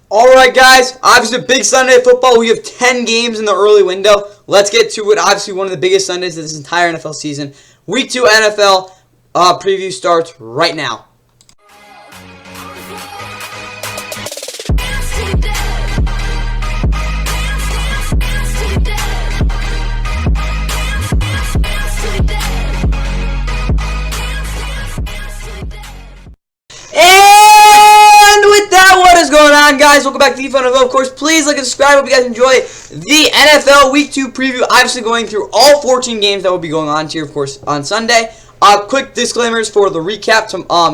Alright guys, obviously a big Sunday football. We have 10 games in the early window. Let's get to it. Obviously one of the biggest Sundays of this entire NFL season. Week 2 NFL preview starts right now. What is going on, guys? Welcome back to the NFL. Of course, please like and subscribe. Hope you guys enjoy the NFL Week 2 preview. Obviously, going through all 14 games that will be going on here, of course, on Sunday. Quick disclaimers for the recap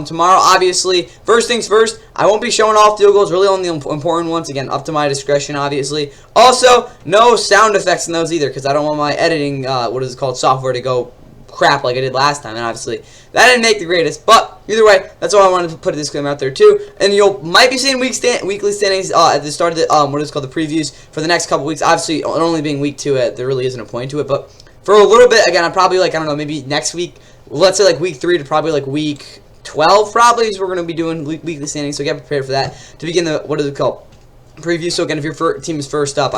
tomorrow. Obviously, first things first, I won't be showing off field goals, really only the important ones. Again, up to my discretion, obviously. Also, no sound effects in those either, because I don't want my editing, software to go crap like I did last time, and obviously that didn't make the greatest, but either way, that's all I wanted to put a disclaimer out there too. And might be seeing weekly standings at the start of the the previews for the next couple weeks. Obviously, only being week 2, there really isn't a point to it, but for a little bit, again, I'm probably I don't know, maybe next week, let's say week 3 to probably week 12 probably is we're going to be doing weekly standings, so get prepared for that to begin the preview. So again, if your team is first up,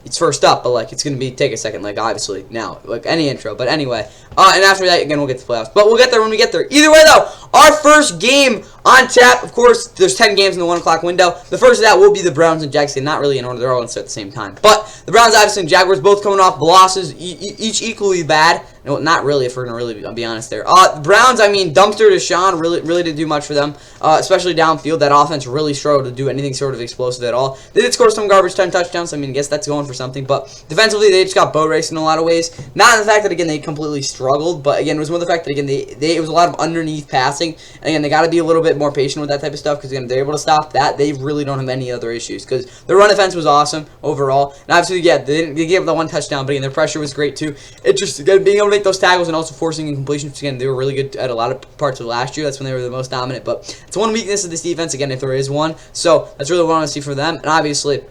it's first up, but it's gonna take a second, obviously now, any intro. But anyway, and after that, again, we'll get to the playoffs. But we'll get there when we get there. Either way, though, our first game on tap. Of course, there's 10 games in the 1 o'clock window. The first of that will be the Browns and Jags. Not really in order; they're all gonna start at the same time. But the Browns, obviously, and Jaguars both coming off losses, each equally bad. No, not really, if we're gonna really be honest there. The Browns, dumpster Deshaun really didn't do much for them, especially downfield. That offense really struggled to do anything sort of explosive at all. They did score some garbage time touchdowns. I guess that's going for something. But defensively, they just got boat raced in a lot of ways. Not in the fact that, again, they completely struggled, but again, it was more the fact that, again, it was a lot of underneath passing. And again, they got to be a little bit more patient with that type of stuff, because again, if they're able to stop that, they really don't have any other issues, because their run defense was awesome overall. And obviously, yeah, they gave up the 1 touchdown, but again, their pressure was great too. It just, again, being able to make those tackles and also forcing incompletions. Again, they were really good at a lot of parts of last year. That's when they were the most dominant. But it's one weakness of this defense, again, if there is one. So that's really what I want to see for them. And obviously,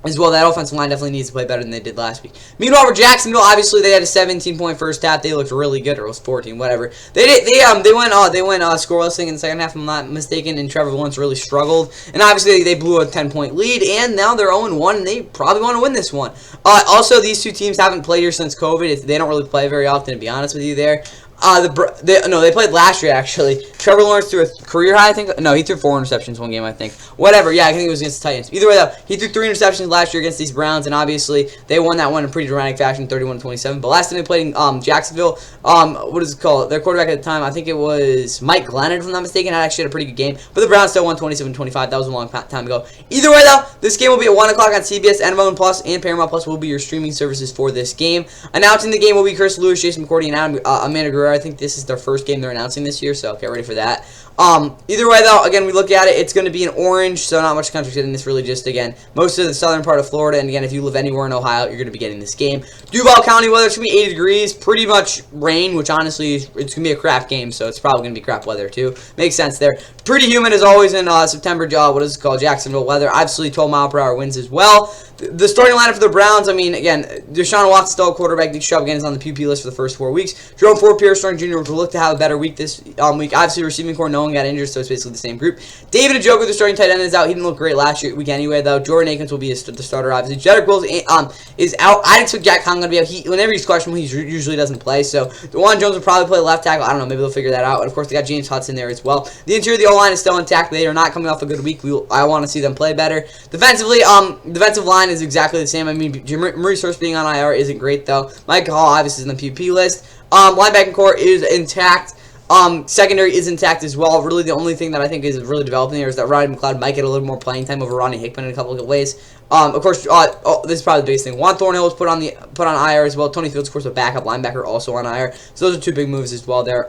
as well, that offensive line definitely needs to play better than they did last week. Meanwhile, for Jacksonville, obviously they had a 17-point first half. They looked really good, or it was 14, whatever. They went scoreless in the second half, if I'm not mistaken, and Trevor Lawrence really struggled. And obviously they blew a 10-point lead, and now they're 0-1, and they probably want to win this one. Also, these two teams haven't played here since COVID. They don't really play very often, to be honest with you there. They played last year, actually. Trevor Lawrence threw a career high, I think. No, he threw 4 interceptions one game, I think. Whatever, yeah, I think it was against the Titans. Either way, though, he threw 3 interceptions last year against these Browns, and obviously they won that one in pretty dramatic fashion, 31-27. But last time they played in Jacksonville, their quarterback at the time, I think it was Mike Glennon, if I'm not mistaken, actually had a pretty good game. But the Browns still won 27-25. That was a long time ago. Either way, though, this game will be at 1 o'clock on CBS, NFL Plus, and Paramount Plus will be your streaming services for this game. Announcing the game will be Chris Lewis, Jason McCourty, and Amanda Guerrero. I think this is their first game they're announcing this year, so get ready for that. Either way, though, again, we look at it, it's going to be in orange, so not much country in this, really just, again, most of the southern part of Florida, and again, if you live anywhere in Ohio, you're going to be getting this game. Duval County weather, it's going to be 80 degrees, pretty much rain, which honestly, it's going to be a crap game, so it's probably going to be crap weather, too. Makes sense there. Pretty humid, as always, in September, Jacksonville weather. Obviously, 12-mile-per-hour winds as well. The starting lineup for the Browns, again, Deshaun Watson still a quarterback. Nick Chubb, again, is on the PUP list for the first 4 weeks. Jerome Ford, Pierce Strong Jr. will look to have a better week this week. Obviously, receiving core, no one got injured, so it's basically the same group. David Njoku, the starting tight end, is out. He didn't look great last week anyway, though. Jordan Akins will be the starter, obviously. Jedrick Wills is out. I'd expect Jack Conklin to be out. Whenever he's questionable, he usually doesn't play. So, DeJuan Jones will probably play left tackle. I don't know. Maybe they'll figure that out. And, of course, they got James Hudson there as well. The interior of the O-line is still intact. They are not coming off a good week. I want to see them play better. Defensively, defensive line is exactly the same. Maurice Hurst being on IR isn't great, though. Mike Hall, obviously, is in the PUP list. Linebacking core is intact. Secondary is intact as well. Really, the only thing that I think is really developing there is that Rodney McLeod might get a little more playing time over Ronnie Hickman in a couple of ways. Of course, this is probably the biggest thing. Juan Thornhill was put on IR as well. Tony Fields, of course, a backup linebacker, also on IR. So those are 2 big moves as well there.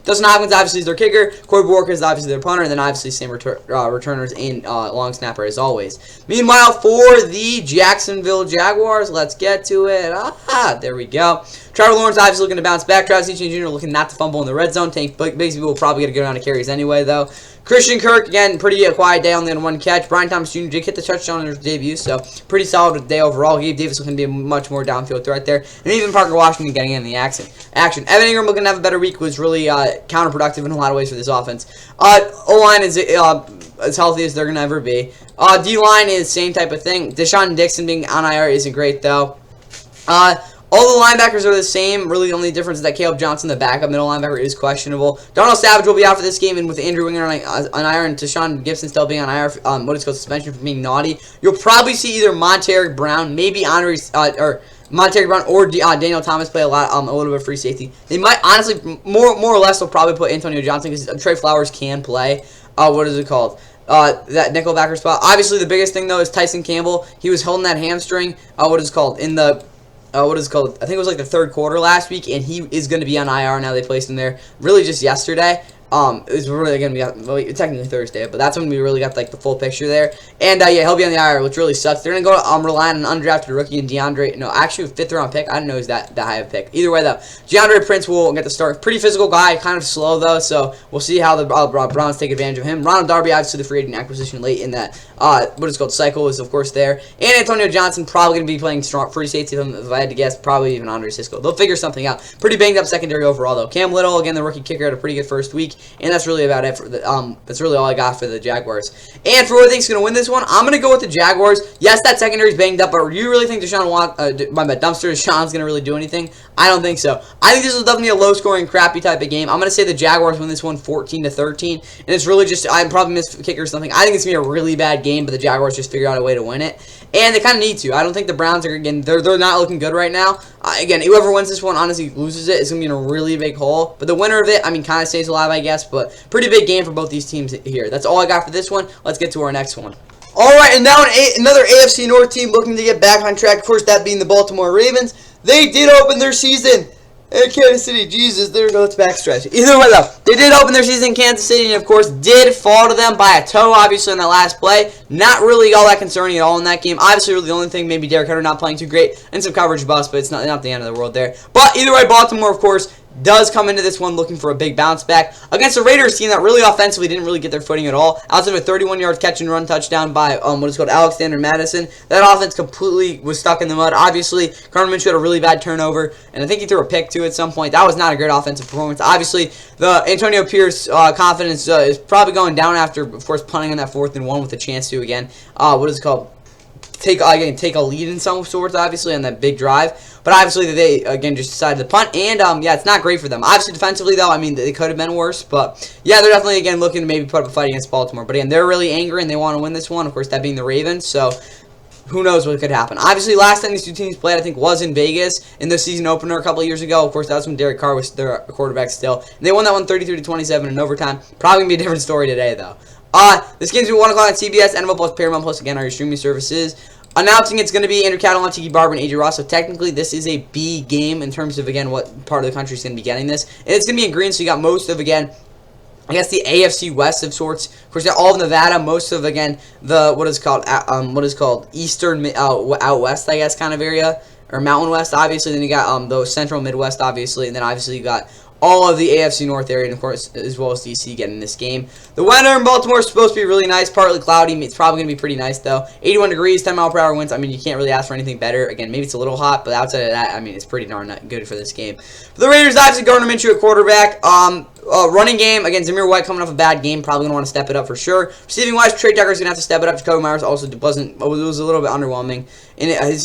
Dustin Hopkins, obviously, is their kicker. Corey Walker is obviously their punter. And then, obviously, same returners and long snapper as always. Meanwhile, for the Jacksonville Jaguars, let's get to it. There we go. Trevor Lawrence obviously looking to bounce back. Travis Etienne Jr. looking not to fumble in the red zone. Tank Bigsby will probably get a good amount of carries anyway, though. Christian Kirk, again, pretty quiet day, only on 1 catch. Brian Thomas Jr. did hit the touchdown in his debut, so pretty solid day overall. Gabe Davis looking to be a much more downfield threat there. And even Parker Washington getting in the action. Evan Ingram looking to have a better week was really counterproductive in a lot of ways for this offense. O-line is as healthy as they're going to ever be. D-line is same type of thing. Deshaun Dixon being on IR isn't great, though. All the linebackers are the same. Really, the only difference is that Caleb Johnson, the backup middle linebacker, is questionable. Donald Savage will be out for this game, and with Andrew Winger on IR and Tashawn Gibson still being on IR, what is called suspension for being naughty, you'll probably see either Monteric Brown, maybe Monteric Brown or Daniel Thomas play a little bit of free safety. They might, honestly, more or less, they'll probably put Antonio Johnson because Trey Flowers can play. What is it called? That nickelbacker spot. Obviously, the biggest thing, though, is Tyson Campbell. He was holding that hamstring, I think it was like the third quarter last week, and he is going to be on IR now. They placed him there really just yesterday. It's really going to be, well, technically Thursday, but that's when we really got, like, the full picture there. And, yeah, he'll be on the IR, which really sucks. They're going to go relying on an undrafted rookie and actually a 5th-round pick. I didn't know he was that high of a pick. Either way, though, DeAndre Prince will get the start. Pretty physical guy, kind of slow, though, so we'll see how the Browns take advantage of him. Ronald Darby, obviously, the free agent acquisition late in that, cycle is, of course, there. And Antonio Johnson probably going to be playing strong free safety, if I had to guess, probably even Andre Sisco. They'll figure something out. Pretty banged-up secondary overall, though. Cam Little, again, the rookie kicker, had a pretty good first week, and that's really about it. That's really all I got for the Jaguars. And for who I think is going to win this one, I'm going to go with the Jaguars. Yes, that secondary is banged up, but do you really think Deshaun's going to really do anything? I don't think so. I think this is definitely a low-scoring, crappy type of game. I'm going to say the Jaguars win this one 14-13, and it's really just, I probably missed a kicker or something. I think it's going to be a really bad game, but the Jaguars just figure out a way to win it. And they kind of need to. I don't think the Browns are, again, they're not looking good right now. Again, whoever wins this one, honestly, loses it. It's going to be in a really big hole. But the winner of it, kind of stays alive, I guess. But pretty big game for both these teams here. That's all I got for this one. Let's get to our next one. Alright, and now another AFC North team looking to get back on track. Of course, that being the Baltimore Ravens. They did open their season in Kansas City. Jesus, there we go. Let's backstretch. Either way, though, they did open their season in Kansas City, and of course, did fall to them by a toe, obviously, in that last play. Not really all that concerning at all in that game. Obviously, really the only thing, maybe Derek Carter not playing too great, and some coverage bust, but it's not the end of the world there. But either way, Baltimore, of course, does come into this one looking for a big bounce back against a Raiders team that really offensively didn't really get their footing at all. Outside of a 31-yard catch and run touchdown by Alexander Madison, that offense completely was stuck in the mud. Obviously, Gardner Minshew had a really bad turnover, and I think he threw a pick too at some point. That was not a great offensive performance. Obviously, the Antonio Pierce confidence is probably going down after, of course, punting on that 4th and 1 with a chance to again. Take a lead in some sorts, obviously, on that big drive. But obviously, they, again, just decided to punt. And, yeah, it's not great for them. Obviously, defensively, though, they could have been worse. But, yeah, they're definitely, again, looking to maybe put up a fight against Baltimore. But, again, they're really angry, and they want to win this one. Of course, that being the Ravens. So, who knows what could happen. Obviously, last time these two teams played, I think, was in Vegas in the season opener a couple of years ago. Of course, that was when Derek Carr was their quarterback still. And they won that one 33-27 in overtime. Probably going to be a different story today, though. This game's going to be 1 o'clock on CBS, NFL Plus, Paramount Plus, again, our streaming services. Announcing it's going to be Andrew Catalan, Tiki Barber, and AJ Ross. So technically, this is a B game in terms of, again, what part of the country is going to be getting this. And it's going to be in green, so you got most of, again, I guess the AFC West of sorts. Of course, all of Nevada, most of, again, the, what is called Eastern, out West, I guess, kind of area. Or Mountain West, obviously. Then you got the Central Midwest, obviously. And then, obviously, you got all of the AFC North area, and of course, as well as DC getting this game. The weather in Baltimore is supposed to be really nice, partly cloudy. It's probably going to be pretty nice, though. 81 degrees, 10-mile-per-hour winds. You can't really ask for anything better. Again, maybe it's a little hot, but outside of that, it's pretty darn good for this game. For the Raiders, obviously, Gardner Minshew at quarterback. Running game, again, Zamir White coming off a bad game, probably going to want to step it up for sure. Receiving-wise, Trey Tucker's going to have to step it up. Jacoby Myers also was a little bit underwhelming in his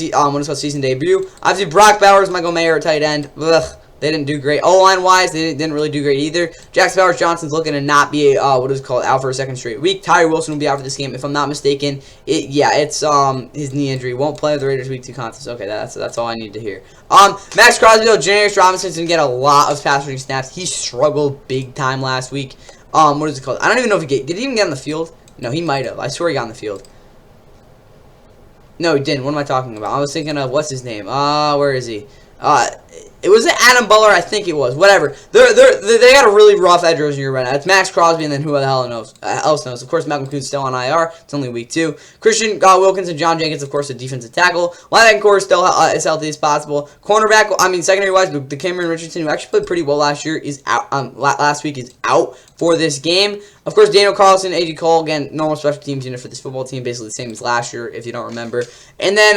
season debut. Obviously, Brock Bowers, Michael Mayer at tight end. Ugh. They didn't do great. O-line-wise, they didn't really do great either. Jackson Powers-Johnson's looking to not be, out for a second straight week. Tyree Wilson will be out for this game, if I'm not mistaken. It's his knee injury. Won't play with the Raiders Week 2 contest. Okay, that's all I need to hear. Max Crosby, though, Janius Robinson's going to get a lot of pass rushing snaps. He struggled big time last week. I don't even know if did he even get on the field? No, he might have. I swear he got on the field. No, he didn't. What am I talking about? I was thinking of, what's his name? Where is he? It was Adam Butler, I think it was. Whatever. They got a really rough edge rushing right now. It's Max Crosby, and then who the hell else knows. Of course, Malcolm Kuhn's still on IR. It's only week 2. Christian Wilkins and John Jenkins, of course, a defensive tackle. Linebacker core is still as healthy as possible. Cornerback, secondary-wise, the Cameron Richardson, who actually played pretty well last year, is out. Last week is out for this game. Of course, Daniel Carlson, A.J. Cole, again, normal special teams unit for this football team, basically the same as last year, if you don't remember. And then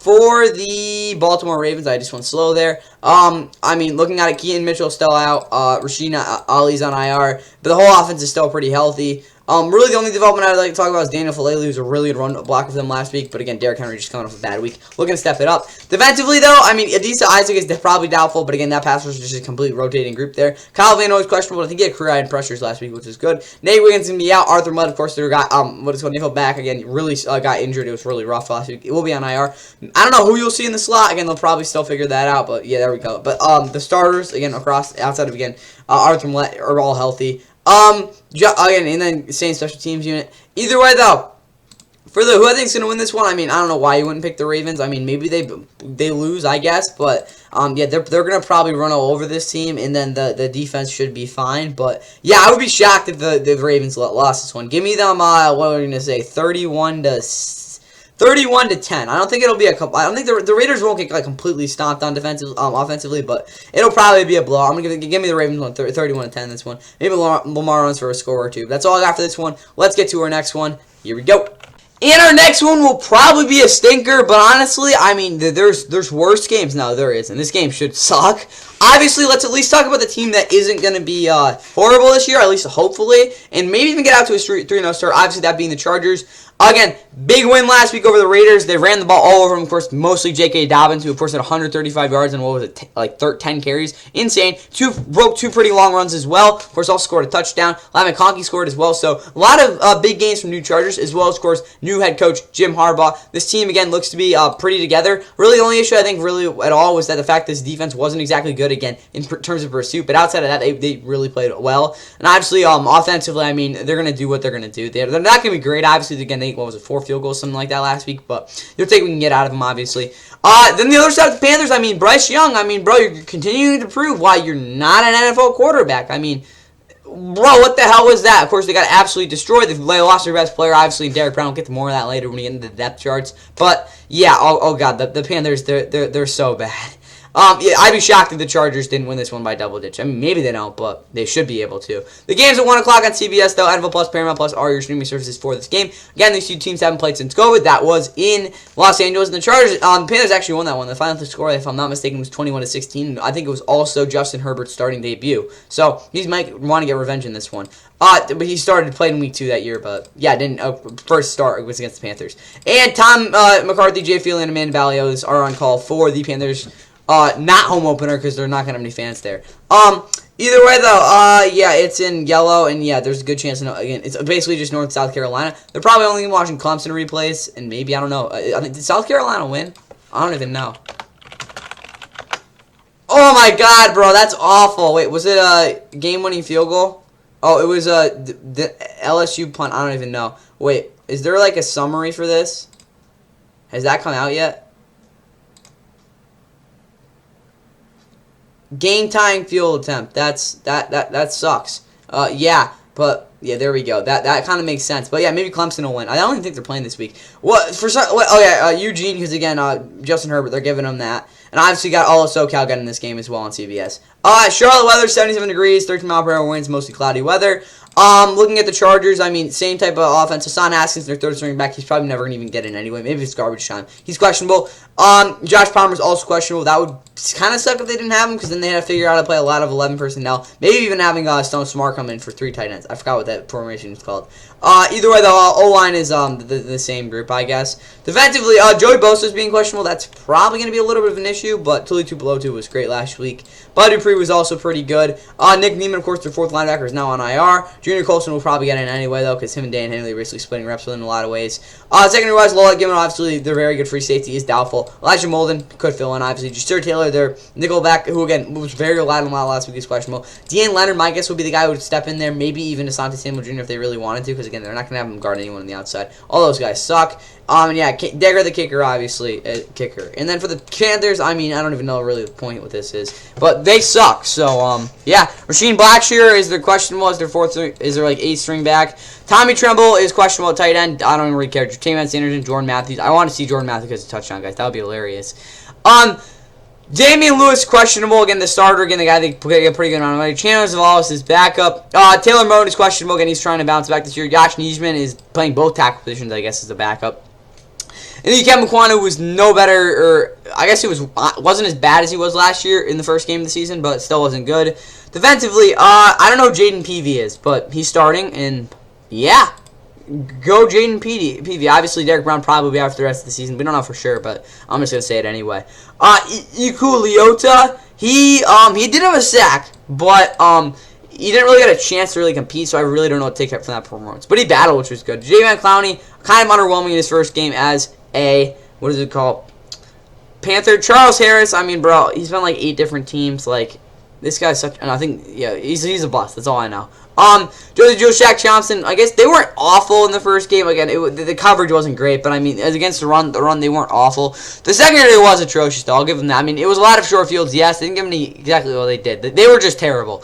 for the Baltimore Ravens, I just went slow there. Looking at it, Keaton Mitchell still out. Rasheen Ali's on IR. But the whole offense is still pretty healthy. Really, the only development I'd like to talk about is Daniel Falele, who's a really good run blocker for them last week. But again, Derrick Henry just coming off a bad week. Looking to step it up. Defensively, though, I mean, Adisa Isaac is probably doubtful. But again, that pass rush is just a completely rotating group there. Kyle Van Noy is questionable. I think he had career-high in pressures last week, which is good. Nate Wiggins is going to be out. Arthur Mudd, of course, their guy, what is called nickel back. Again, really got injured. It was really rough last week. It will be on IR. I don't know who you'll see in the slot. Again, they'll probably still figure that out. But yeah, there we go. But the starters, again, outside of, again, Arthur Mudd are all healthy. Again, and then same special teams unit. Either way, though, for who I think is going to win this one, I mean, I don't know why you wouldn't pick the Ravens. I mean, maybe they lose, I guess, but yeah, they're going to probably run all over this team, and then the defense should be fine. But yeah, I would be shocked if the Ravens lost this one. Give me them, what are we going to say, 31 to 10. I don't think it'll be a couple. I don't think the Raiders won't get like completely stomped on offensively, but it'll probably be a blow. I'm gonna give me the Ravens one, 31 to 10. This one, maybe Lamar runs for a score or two. That's all I got for this one. Let's get to our next one. Here we go. And our next one will probably be a stinker, but honestly, I mean, there's worse games. No, there is, and this game should suck. Obviously, let's at least talk about the team that isn't going to be horrible this year, at least hopefully, and maybe even get out to a 3-0 start, obviously that being the Chargers. Again, big win last week over the Raiders. They ran the ball all over them, of course, mostly J.K. Dobbins, who, of course, had 135 yards and, what was it, like 10 carries. Insane. Broke two pretty long runs as well. Of course, also scored a touchdown. Lavin Conkey scored as well. So, a lot of big gains from new Chargers, as well as, of course, new head coach Jim Harbaugh. This team, again, looks to be pretty together. Really, the only issue, I think, really at all was that the fact this defense wasn't exactly good, again, in terms of pursuit. But outside of that, they really played well. And obviously, offensively, I mean, they're going to do what they're going to do. They're not going to be great. Obviously, again, what was it, 4 field goals, something like that last week, but you'll take what we can get out of them, obviously. Then the other side of the Panthers, I mean, Bryce Young, I mean, bro, you're continuing to prove why you're not an NFL quarterback. I mean, bro, what the hell was that? Of course, they got absolutely destroyed. They lost their best player, obviously, Derek Brown. We'll get to more of that later when we get into the depth charts. But, yeah, oh God, the Panthers, they're so bad. Yeah, I'd be shocked if the Chargers didn't win this one by double digits. I mean, maybe they don't, but they should be able to. The game's at 1 o'clock on CBS, though. NFL Plus, Paramount Plus are your streaming services for this game. Again, these two teams haven't played since COVID. That was in Los Angeles. And the Chargers, the Panthers actually won that one. The final score, if I'm not mistaken, was 21-16. I think it was also Justin Herbert's starting debut. So, he might want to get revenge in this one. But he started playing in week 2 that year, but yeah, didn't. First start was against the Panthers. And Tom McCarthy, Jay Feely, and Amanda Valios are on call for the Panthers. Not home opener because they're not going to have any fans there. Either way, though, yeah, it's in yellow, and yeah, there's a good chance, again, it's basically just North South Carolina. They're probably only watching Clemson replays, and maybe, I don't know. Did South Carolina win? I don't even know. Oh, my God, bro, that's awful. Wait, was it a game-winning field goal? Oh, it was the LSU punt. I don't even know. Wait, is there, like, a summary for this? Has that come out yet? Game-tying field attempt. That sucks. Yeah, but yeah, there we go. That kind of makes sense. But yeah, maybe Clemson will win. I don't even think they're playing this week. Eugene, because again, Justin Herbert, they're giving him that. And obviously got all of SoCal getting this game as well on CBS. Charlotte weather, 77 degrees, 13 mile per hour winds, mostly cloudy weather. Looking at the Chargers, I mean, same type of offense. Hassan Haskins, their third string back, he's probably never going to even get in anyway. Maybe it's garbage time. He's questionable. Josh Palmer's also questionable. That would kind of suck if they didn't have him, because then they had to figure out how to play a lot of 11 personnel. Maybe even having Stone Smart come in for 3 tight ends. I forgot what that formation is called. Either way, the O-line is the same group, I guess. Defensively, Joey Bosa's being questionable. That's probably going to be a little bit of an issue, but Tuli Tupelotu was great last week. Bud Dupree was also pretty good. Nick Neiman, of course, their 4th linebacker, is now on IR. Junior Colson will probably get in anyway, though, because him and Dan Henley are basically splitting reps with him in a lot of ways. Secondary-wise, Lola Given, obviously, their very good free safety is doubtful. Elijah Molden could fill in, obviously. Jasir Taylor, their nickelback, who, again, was very reliable last week, is questionable. Dean Leonard, my guess, would be the guy who would step in there, maybe even Asante Samuel Jr. if they really wanted to, because, again, they're not going to have him guard anyone on the outside. All those guys suck. And yeah, Degger the kicker, obviously, kicker. And then for the Panthers, I mean, I don't even know really the point what this is, but they suck. So yeah, Rasheed Blackshear is their questionable, is their 4th, is their like 8th string back. Tommy Tremble is questionable at tight end. I don't really care. Taman Sanderson, Jordan Matthews. I want to see Jordan Matthews as a touchdown, guys. That would be hilarious. Damian Lewis questionable, again, the starter, again, the guy they get a pretty good amount of money. Chandler Zavalos is backup. Taylor Moan is questionable, again, he's trying to bounce back this year. Josh Niesman is playing both tackle positions, I guess, as a backup. And then Kevin McQuan, was no better, or I guess he wasn't as bad as he was last year in the first game of the season, but still wasn't good. Defensively, I don't know who Jaden Peavy is, but he's starting, and Yeah. Go Jaden Peavy. Obviously, Derek Brown probably will be out for the rest of the season. We don't know for sure, but I'm just going to say it anyway. Iku Leota, he did have a sack, but he didn't really get a chance to really compete, so I really don't know what to take from that performance. But he battled, which was good. Jadeveon Clowney, kind of underwhelming in his first game as a, what is it called? Panther. Charles Harris, I mean, bro, he's been like 8 different teams. Like, this guy's such, and I think, yeah, he's a bust. That's all I know. Joe Shaq Thompson, I guess they weren't awful in the first game. Again, the coverage wasn't great, but I mean, as against the run, they weren't awful. The secondary was atrocious, though. I'll give them that. I mean, it was a lot of short fields, yes. They didn't give them exactly what they did. They were just terrible.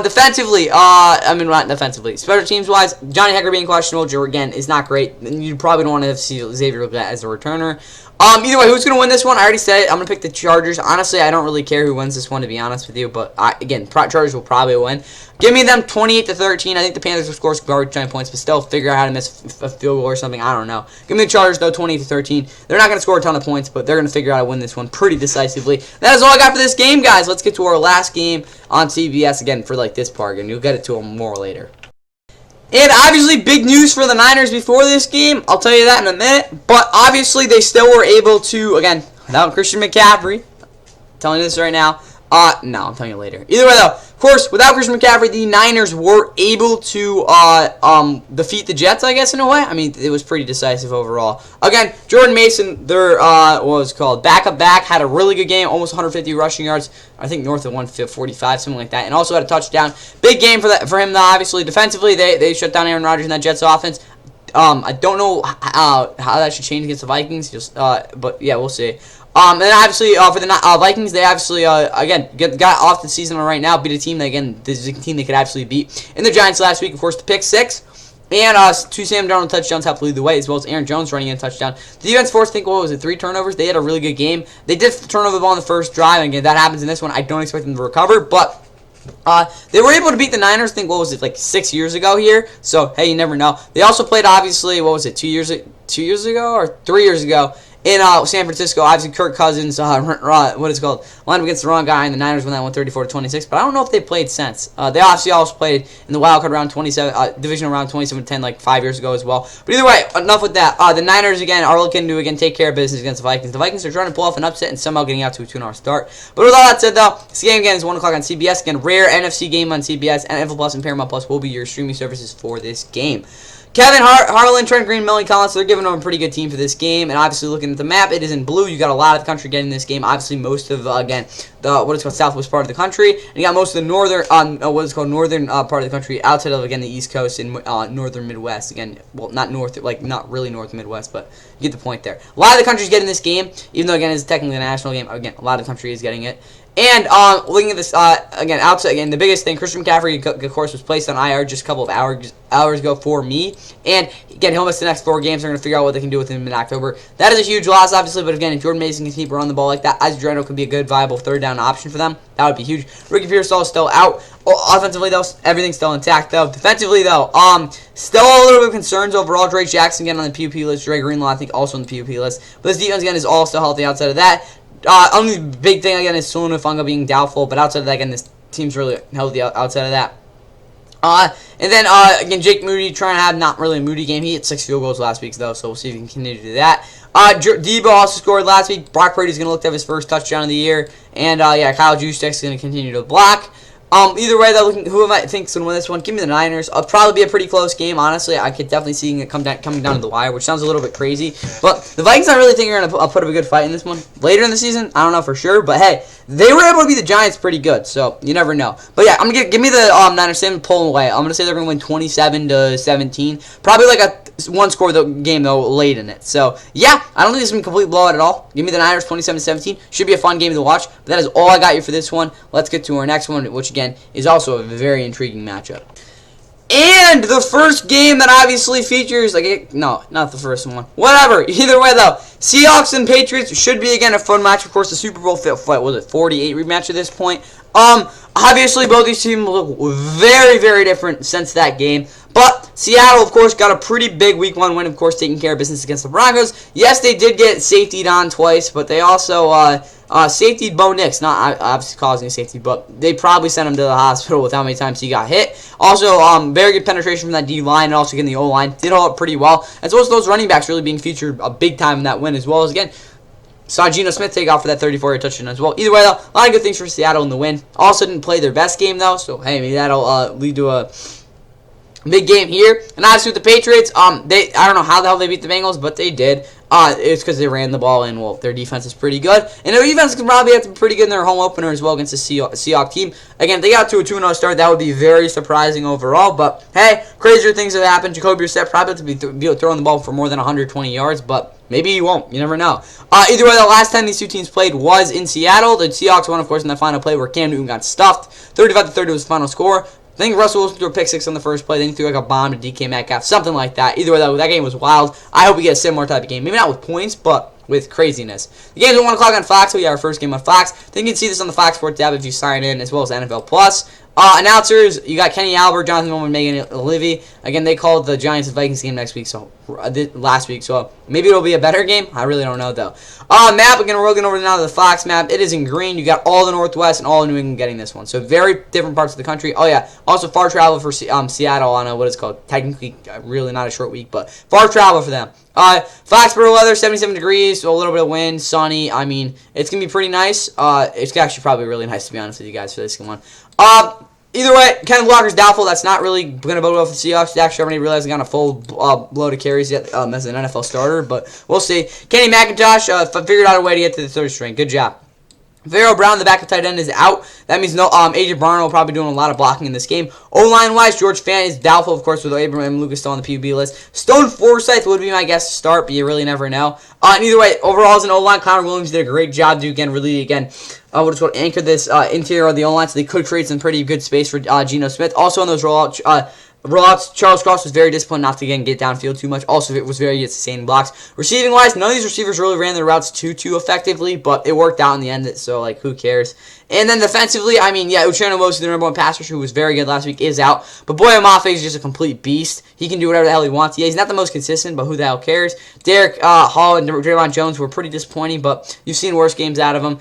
Defensively, I mean, not defensively. Special teams-wise, Johnny Hekker being questionable, again, is not great. You probably don't want to see Xavier Leggett as a returner. Either way, who's going to win this one? I already said it. I'm going to pick the Chargers. Honestly, I don't really care who wins this one, to be honest with you. But, again, Chargers will probably win. Give me them 28-13. I think the Panthers will score some garbage time points, but still figure out how to miss a field goal or something. I don't know. Give me the Chargers, though, 28-13. They're not going to score a ton of points, but they're going to figure out how to win this one pretty decisively. That is all I got for this game, guys. Let's get to our last game on CBS, again, for, like, this part. And you'll get it to them more later. And obviously, big news for the Niners before this game. I'll tell you that in a minute. But obviously, they still were able to, again, without Christian McCaffrey. I'm telling you this right now. No, I'm telling you later. Either way, though, of course, without Christian McCaffrey, the Niners were able to defeat the Jets, I guess, in a way. I mean, it was pretty decisive overall. Again, Jordan Mason, their, what was it called, backup back, had a really good game, almost 150 rushing yards, I think north of 145, something like that, and also had a touchdown. Big game for him, though, obviously. Defensively, they shut down Aaron Rodgers in that Jets offense. I don't know how that should change against the Vikings, but yeah, we'll see. And obviously, for the Vikings, they obviously, again, got off the season right now, beat a team that, again, this is a team they could absolutely beat. And the Giants last week, of course, the pick 6. And 2 Sam Darnold touchdowns helped lead the way, as well as Aaron Jones running in a touchdown. The defense forced, I think, what was it, 3 turnovers? They had a really good game. They did turn over the ball in the first drive, and again, that happens in this one. I don't expect them to recover, but they were able to beat the Niners, I think, what was it, like 6 years ago here. So, hey, you never know. They also played, obviously, what was it, 2 years ago or 3 years ago in San Francisco. Obviously, Kirk Cousins, what is it called, lined up against the wrong guy, and the Niners won that one 34-26. But I don't know if they played since. They obviously also played in the wild card round 27, divisional round 27-10 like 5 years ago as well. But either way, enough with that. The Niners again are looking to take care of business against the Vikings. The Vikings are trying to pull off an upset and somehow getting out to a 2-hour start. But with all that said, though, this game again is 1 o'clock on CBS. Again, rare NFC game on CBS, and NFL Plus and Paramount Plus will be your streaming services for this game. Kevin Harlan, Trent Green, Melanie Collins, they're giving them a pretty good team for this game. And obviously, looking at the map, it is in blue. You got a lot of the country getting this game. Obviously, most of, again, the what is called southwest part of the country. And you got most of the northern, northern part of the country outside of, again, the East Coast and northern Midwest. Again, well, not north, like, not really north Midwest, but you get the point there. A lot of the country's getting this game, even though, again, it's technically a national game. Again, a lot of the country is getting it. And looking at this, again, outside, again, the biggest thing, Christian McCaffrey, of course, was placed on IR just a couple of hours ago for me. And, again, he'll miss the next 4 games. They're going to figure out what they can do with him in October. That is a huge loss, obviously, but, again, if Jordan Mason can keep running the ball like that, as Drano could be a good, viable third-down option for them. That would be huge. Ricky Pearsall is still out. Offensively, though, everything's still intact, though. Defensively, though, still a little bit of concerns overall. Drake Jackson, again, on the PUP list. Dre Greenlaw, I think, also on the PUP list. But this defense, again, is all still healthy outside of that. Only big thing, again, is Sunu Funga being doubtful, but outside of that, again, this team's really healthy outside of that. And then, again, Jake Moody trying to have not really a Moody game. He hit 6 field goals last week, though, so we'll see if he can continue to do that. Debo also scored last week. Brock Purdy's going to look to have his first touchdown of the year. And, yeah, Kyle Juszczyk's going to continue to block. Either way, though, who I think is going to win this one, give me the Niners. It'll probably be a pretty close game, honestly. I could definitely see it coming down to the wire, which sounds a little bit crazy. But the Vikings, I really think are going to put up a good fight in this one. Later in the season, I don't know for sure. But, hey, they were able to beat the Giants pretty good, so you never know. But, yeah, I'm going to give me the Niners. Same pull away. I'm going to say they're going to win 27-17. Probably like a one-score game, though, late in it. So, yeah, I don't think this is going to be a complete blowout at all. Give me the Niners 27-17. Should be a fun game to watch. But that is all I got you for this one. Let's get to our next one, which, again, is also a very intriguing matchup. And the first game that obviously features, no, not the first one. Whatever. Either way, though, Seahawks and Patriots should be, again, a fun match. Of course, the Super Bowl fight, was it 48 rematch at this point? Obviously, both these teams look very, very different since that game. But Seattle, of course, got a pretty big Week 1 win, of course, taking care of business against the Broncos. Yes, they did get safetied on twice, but they also, Safety Bo Nix, not obviously causing a safety, but they probably sent him to the hospital with how many times he got hit. Also, very good penetration from that D-line and also getting the O-line. Did hold up pretty well, as well as those running backs really being featured a big time in that win, as well as, again, saw Geno Smith take off for that 34-yard touchdown as well. Either way, though, a lot of good things for Seattle in the win. Also didn't play their best game, though, so, hey, maybe that'll lead to a big game here. And obviously with the Patriots, I don't know how the hell they beat the Bengals, but they did. It's because they ran the ball, and, well, their defense is pretty good. And their defense can probably have to be pretty good in their home opener as well against the Seahawks team. Again, if they got to a 2-0 start, that would be very surprising overall. But, hey, crazier things have happened. Jacoby Brissett probably have to be throwing the ball for more than 120 yards, but maybe he won't. You never know. Either way, the last time these two teams played was in Seattle. The Seahawks won, of course, in that final play where Cam Newton got stuffed. 35-30 was the final score. I think Russell Wilson threw a pick six on the first play. Then he threw like a bomb to DK Metcalf, something like that. Either way, though, that game was wild. I hope we get a similar type of game. Maybe not with points, but with craziness. The game's at 1 o'clock on Fox, so we have our first game on Fox. Then you can see this on the Fox Sports tab if you sign in, as well as NFL Plus. Announcers, you got Kenny Albert, Jonathan Millman, Megan Olivey. Again, they called the Giants and Vikings game last week, so maybe it'll be a better game. I really don't know, though. Map, again, we're looking over now to the Fox map. It is in green. You got all the Northwest and all of New England getting this one. So very different parts of the country. Oh, yeah. Also, far travel for Seattle on what it's called. Technically, really not a short week, but far travel for them. Foxborough weather, 77 degrees, so a little bit of wind, sunny. I mean, it's going to be pretty nice. It's actually probably really nice, to be honest with you guys, for this one. Either way, Kenneth Walker's doubtful. That's not really going to bode well for the Seahawks. Dak Charbonnet realized he got a full load of carries yet as an NFL starter, but we'll see. Kenny McIntosh figured out a way to get to the third string. Good job. Pharaoh Brown, the backup tight end, is out. That means no. AJ Barno will probably be doing a lot of blocking in this game. O-line wise, George Fant is doubtful, of course, with Abraham Lucas still on the PUB list. Stone Forsythe would be my guess to start, but you really never know. And either way, overall as an O-line, Connor Williams did a great job to what is called anchor this interior of the O-line, so they could create some pretty good space for Geno Smith. Also on those rollouts, Charles Cross was very disciplined not to get downfield too much. Also, it was very good sustaining blocks. Receiving-wise, none of these receivers really ran their routes too effectively, but it worked out in the end, so, like, who cares? And then defensively, I mean, yeah, Uchenna Nwosu, the number one pass rusher, who was very good last week, is out. But Boye Mafe is just a complete beast. He can do whatever the hell he wants. Yeah, he's not the most consistent, but who the hell cares? Derek Hall and Draymond Jones were pretty disappointing, but you've seen worse games out of them.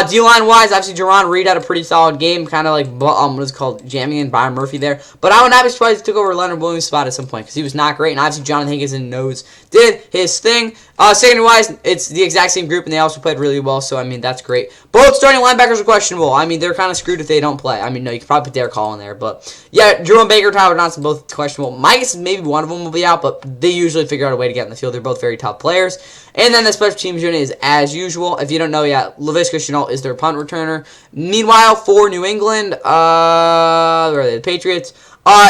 D-line-wise, obviously, Jerron Reed had a pretty solid game, kind of like, what is it called, jamming in Byron Murphy there. But I would not be surprised if he took over Leonard Williams' spot at some point, because he was not great, and obviously Jonathan Higgins knows did his thing. Secondary-wise, it's the exact same group, and they also played really well, so, I mean, that's great. Both starting linebackers are questionable. I mean, they're kind of screwed if they don't play. I mean, no, you could probably put Derek Hall in there, but, yeah, Jerome Baker, Tyler Johnson, both questionable. My guess is maybe one of them will be out, but they usually figure out a way to get in the field. They're both very top players. And then the special teams unit is as usual. If you don't know yet, Laviska Shenault is their punt returner. Meanwhile, for New England, where are they? The Patriots.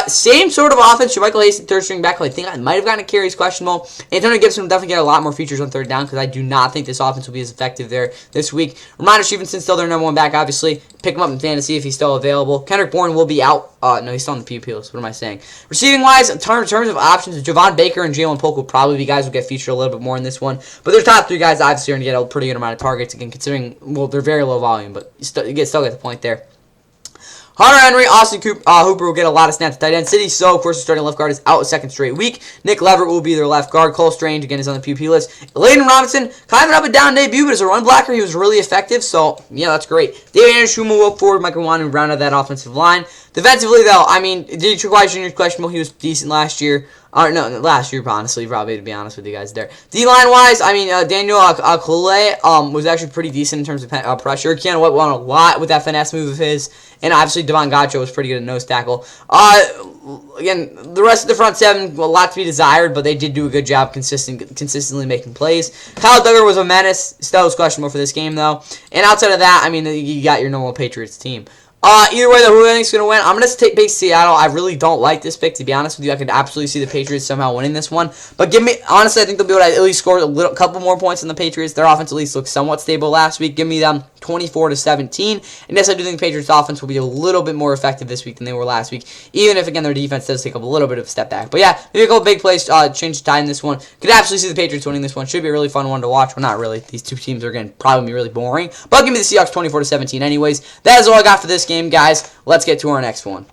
Same sort of offense. Michael Hastings, third string back. I think I might have gotten a carry. He's questionable. Antonio Gibson will definitely get a lot more features on third down because I do not think this offense will be as effective there this week. Ramondre Stevenson still their number one back, obviously. Pick him up in fantasy if he's still available. Kendrick Bourne will be out. No, he's still on the PUP list. What am I saying? Receiving-wise, in terms of options, Javon Baker and Jalen Polk will probably be guys who get featured a little bit more in this one. But their top three guys obviously are going to get a pretty good amount of targets, again, considering, well, they're very low volume, but you still get the point there. Hunter Henry, Austin Hooper will get a lot of snaps at tight end. City So, of course, the starting left guard is out a second straight week. Nick Leverett will be their left guard. Cole Strange, again, is on the PUP list. Layden Robinson, kind of an up and down debut, but as a run blocker, he was really effective, so, yeah, that's great. David Anderson will walk forward. Michael Wan round out that offensive line. Defensively, though, I mean, Detroit Wise Jr. is questionable. He was decent last year. No, last year, honestly, probably, to be honest with you guys there. D-line-wise, I mean, Daniel Akule was actually pretty decent in terms of pressure. Keanu White won a lot with that finesse move of his. And obviously, Devon Gotcho was pretty good at nose tackle. Again, the rest of the front seven, a lot to be desired, but they did do a good job consistently making plays. Kyle Duggar was a menace. Still was questionable for this game, though. And outside of that, I mean, you got your normal Patriots team. Either way, though, who I think is going to win? I'm going to take Seattle. I really don't like this pick, to be honest with you. I could absolutely see the Patriots somehow winning this one. But honestly, I think they'll be able to at least score a couple more points than the Patriots. Their offense at least looked somewhat stable last week. Give me them 24-17. And yes, I do think the Patriots' offense will be a little bit more effective this week than they were last week. Even if, again, their defense does take a little bit of a step back. But yeah, maybe a couple big plays, change the tide in this one. Could absolutely see the Patriots winning this one. Should be a really fun one to watch. Well, not really. These two teams are going to probably be really boring. But give me the Seahawks 24-17 anyways. That is all I got for this game, guys. Let's get to our next one.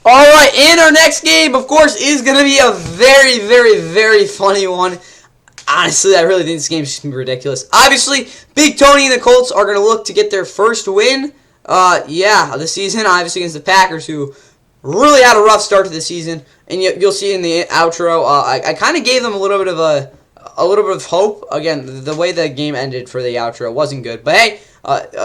Alright, and our next game, of course, is going to be a very, very, very funny one. honestly, I really think this game is just going to be ridiculous. Obviously, Big Tony and the Colts are going to look to get their first win, of the season, obviously against the Packers, who really had a rough start to the season. And you'll see in the outro, I kind of gave them a little bit of hope. Again, the way the game ended for the outro wasn't good, but hey,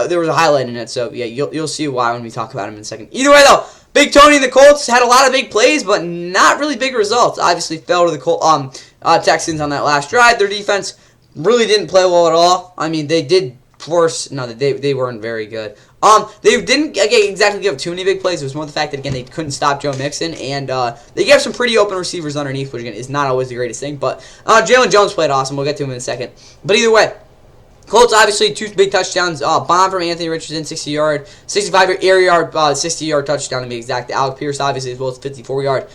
there was a highlight in it, so yeah, you'll see why when we talk about him in a second. Either way, though, Big Tony and the Colts had a lot of big plays, but not really big results. Obviously, fell to the Texans on that last drive. Their defense really didn't play well at all. I mean, they did force. No, they weren't very good. They didn't exactly give up too many big plays. It was more the fact that, again, they couldn't stop Joe Mixon, and they gave some pretty open receivers underneath, which, again, is not always the greatest thing. But Jalen Jones played awesome. We'll get to him in a second. But either way, Colts, obviously, 2 big touchdowns. Bomb from Anthony Richardson, 65-yard, 60-yard touchdown to be exact. Alec Pierce, obviously, as well as 54-yard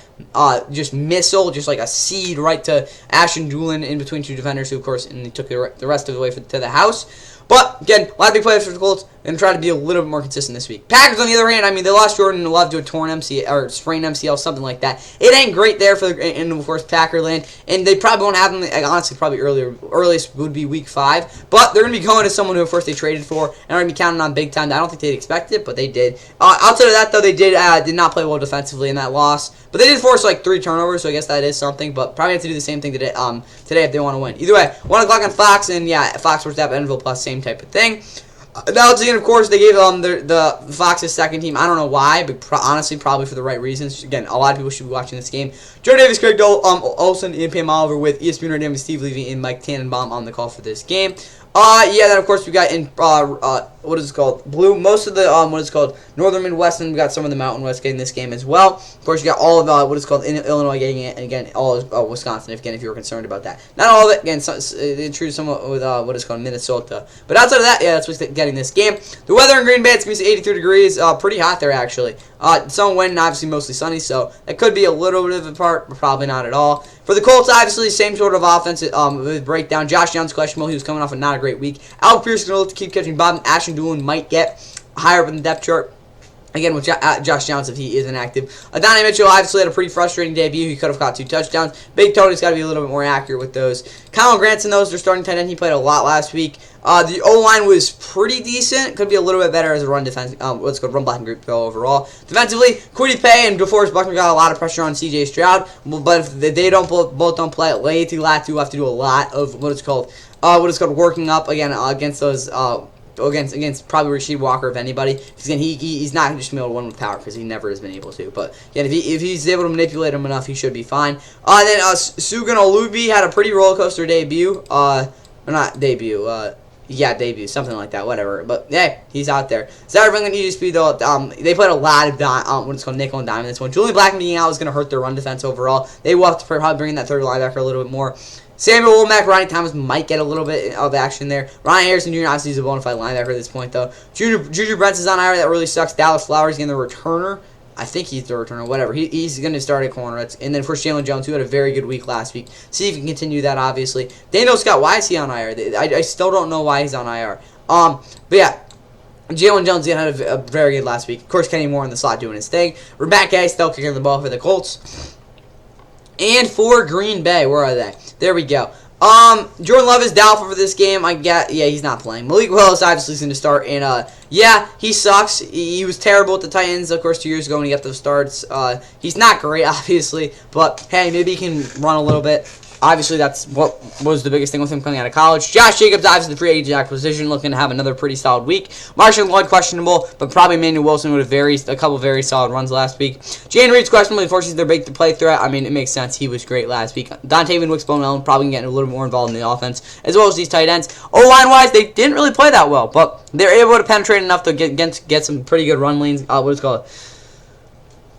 just missile, just like a seed right to Ashton Doolin in between 2 defenders, who, of course, and he took the rest of the way to the house. But, again, a lot of big plays for the Colts, and try to be a little bit more consistent this week. Packers, on the other hand, I mean, they lost Jordan Love to a torn MCL, or sprained MCL, something like that. It ain't great there in, of course, Packerland, and they probably won't have him, honestly, probably earliest would be week 5. But they're going to be going to someone who, of course, they traded for, and are going to be counting on big time. I don't think they'd expect it, but they did. Outside of that, though, they did not play well defensively in that loss. But they did force, 3 turnovers, so I guess that is something. But probably have to do the same thing today if they want to win. Either way, 1 o'clock on Fox, and yeah, Fox Sports app, Enville Plus, same type of thing. Now, again, of course, they gave the Fox's second team. I don't know why, but honestly, probably for the right reasons. Again, a lot of people should be watching this game. Joe Davis, Craig Olsen, Ian Pam Oliver with ESPN Radio, Steve Levy, and Mike Tannenbaum on the call for this game. Then of course we got in what is it called? Blue. Most of the what is it called? Northern Midwest, and we got some of the Mountain West getting this game as well. Of course, you got all of what is called Illinois getting it, and again all of Wisconsin. If you were concerned about that, not all of it. Again, they intrude somewhat with what is called Minnesota. But outside of that, yeah, that's what's getting this game. The weather in Green Bay, it's gonna be 83 degrees. Pretty hot there actually. Some wind, obviously mostly sunny, so it could be a little bit of a part, but probably not at all. For the Colts, obviously, same sort of offense with breakdown. Josh Downs questionable. He was coming off a not a great week. Alec Pierce is going to look to keep catching Bob. Ashton Doolin might get higher up in the depth chart. Again, with Josh Downs, if he is inactive. Donnie Mitchell obviously had a pretty frustrating debut. He could have got 2 touchdowns. Big Tony's got to be a little bit more accurate with those. Colin Granson, they're starting tight end. He played a lot last week. The O-line was pretty decent. Could be a little bit better as a run defense. What's called run blocking group though overall. Defensively, Kwity Paye and DeForest Buckner got a lot of pressure on C.J. Stroud. But if they both don't play, Leatu Latu have to do a lot of what is called working up again against those. Against probably Rasheed Walker, if anybody. Because again, he's not just going to be able to win with power because he never has been able to. But again, if he's able to manipulate him enough, he should be fine. Then Sugan Olubi had a pretty roller coaster debut. Debut, something like that, whatever. But hey, he's out there. Zach Franklin, EGSP though, they played a lot of what is called nickel and dime in this one. Julian Blackman being out is going to hurt their run defense overall. They will have to probably bring in that third linebacker a little bit more. Samuel Womack, Ronnie Thomas might get a little bit of action there. Ryan Harrison Jr. obviously is a bona fide linebacker at this point, though. Juju Brents is on IR. That really sucks. Dallas Flowers getting the returner. I think he's the returner, whatever. He's going to start at corner. And then, of course, Jalen Jones, who had a very good week last week. See if he can continue that, obviously. Daniel Scott, why is he on IR? I still don't know why he's on IR. But yeah. Jalen Jones again had a very good last week. Of course, Kenny Moore in the slot doing his thing. Ramak Gay still kicking the ball for the Colts. And for Green Bay, where are they? There we go. Jordan Love is doubtful for this game. He's not playing. Malik Will is obviously going to start, and he sucks. He was terrible at the Titans, of course, 2 years ago when he got those starts. He's not great, obviously, but hey, maybe he can run a little bit. Obviously, that's what was the biggest thing with him coming out of college. Josh Jacobs, obviously the free agent acquisition, looking to have another pretty solid week. Marshall Lloyd questionable, but probably Emmanuel Wilson with a couple very solid runs last week. Jane Reed's questionable. Unfortunately, their big play threat. I mean, it makes sense. He was great last week. Dontavian Wicks-Bowman probably getting a little more involved in the offense, as well as these tight ends. O-line wise, they didn't really play that well, but they're able to penetrate enough to get some pretty good run lanes.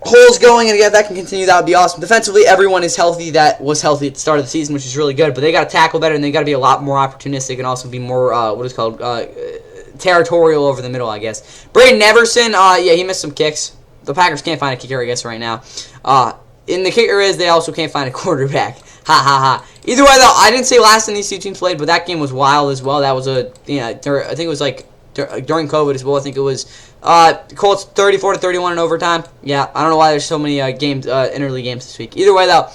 Holes going, and if that can continue, that would be awesome. Defensively, everyone is healthy that was healthy at the start of the season, which is really good, but they got to tackle better, and they got to be a lot more opportunistic and also be more, territorial over the middle, I guess. Braden Everson, he missed some kicks. The Packers can't find a kicker, I guess, right now. And the kicker is they also can't find a quarterback. Ha, ha, ha. Either way, though, I didn't say last time these two teams played, but that game was wild as well. That was I think it was during COVID as well. I think it was Colts 34-31 in overtime. Yeah, I don't know why there's so many interleague games this week. Either way, though,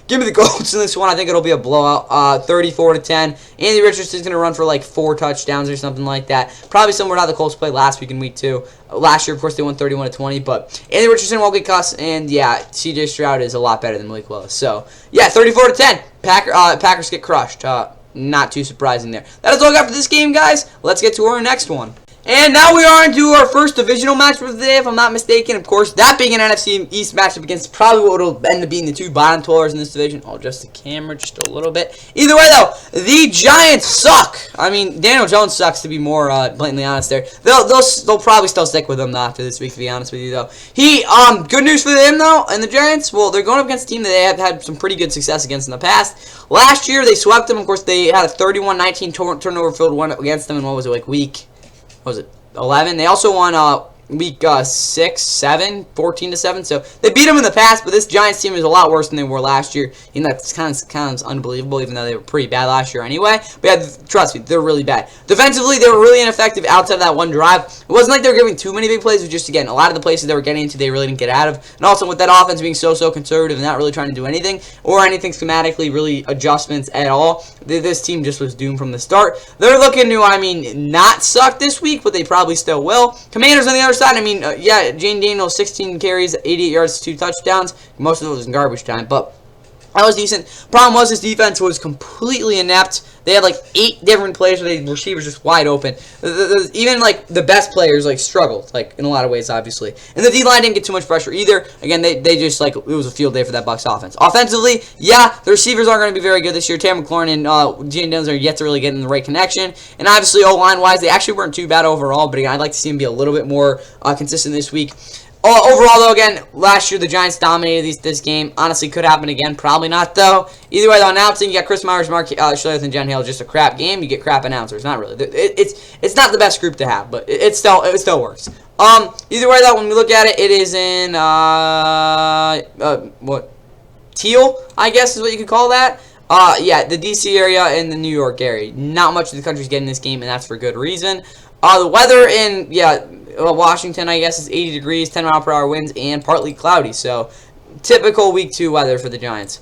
Give me the Colts in this one. I think it'll be a blowout. 34-10. Andy Richardson's going to run for like 4 touchdowns or something like that. Probably similar to how the Colts played last week in week 2. Last year, of course, they won 31-20. But Andy Richardson won't get cussed. And, yeah, C.J. Stroud is a lot better than Malik Will. So, yeah, 34-10. Packers get crushed. Not too surprising there. That is all I got for this game, guys. Let's get to our next one. And now we are into our first divisional matchup of the day, if I'm not mistaken. Of course, that being an NFC East matchup against probably what will end up being the 2 bottom dwellers in this division. I'll adjust the camera just a little bit. Either way, though, the Giants suck. I mean, Daniel Jones sucks, to be more blatantly honest there. They'll probably still stick with him though, after this week, to be honest with you, though. Good news for them, though, and the Giants. Well, they're going up against a team that they have had some pretty good success against in the past. Last year, they swept them. Of course, they had a 31-19 turnover-filled one against them in, what was it, like week... What was it? 11. They also won week 6, 7, 14-7. So they beat them in the past, but this Giants team is a lot worse than they were last year. And that's kind of unbelievable, even though they were pretty bad last year anyway. But yeah, trust me, they're really bad. Defensively, they were really ineffective outside of that one drive. It wasn't like they were giving too many big plays. It was just, again, a lot of the places they were getting into, they really didn't get out of. And also with that offense being so conservative and not really trying to do anything or anything schematically, really adjustments at all, this team just was doomed from the start. They're looking to, not suck this week, but they probably still will. Commanders on the other side, yeah, Jane Daniels, 16 carries, 88 yards, 2 touchdowns. Most of it was in garbage time, but that was decent. Problem was his defense was completely inept. They had like 8 different plays where the receivers just wide open. Even like the best players like struggled, like in a lot of ways, obviously. And the D-line didn't get too much pressure either. Again, they just like it was a field day for that Bucs offense. Offensively, yeah, the receivers aren't going to be very good this year. Terry McLaurin and Gene Dillons are yet to really get in the right connection. And obviously, O-line wise, they actually weren't too bad overall. But again, I'd like to see them be a little bit more consistent this week. Overall, though, again, last year the Giants dominated this game. Honestly, could happen again. Probably not, though. Either way, though, announcing, you got Chris Myers, Mark Schleith, and Jen Hale. Just a crap game. You get crap announcers. Not really. It's not the best group to have, but it still works. Either way, though, when we look at it, it is in teal, I guess is what you could call that. Yeah, the D.C. area and the New York area. Not much of the country's getting this game, and that's for good reason. The weather in Washington, I guess, is 80 degrees, 10-mile-per-hour winds, and partly cloudy. So, typical Week 2 weather for the Giants.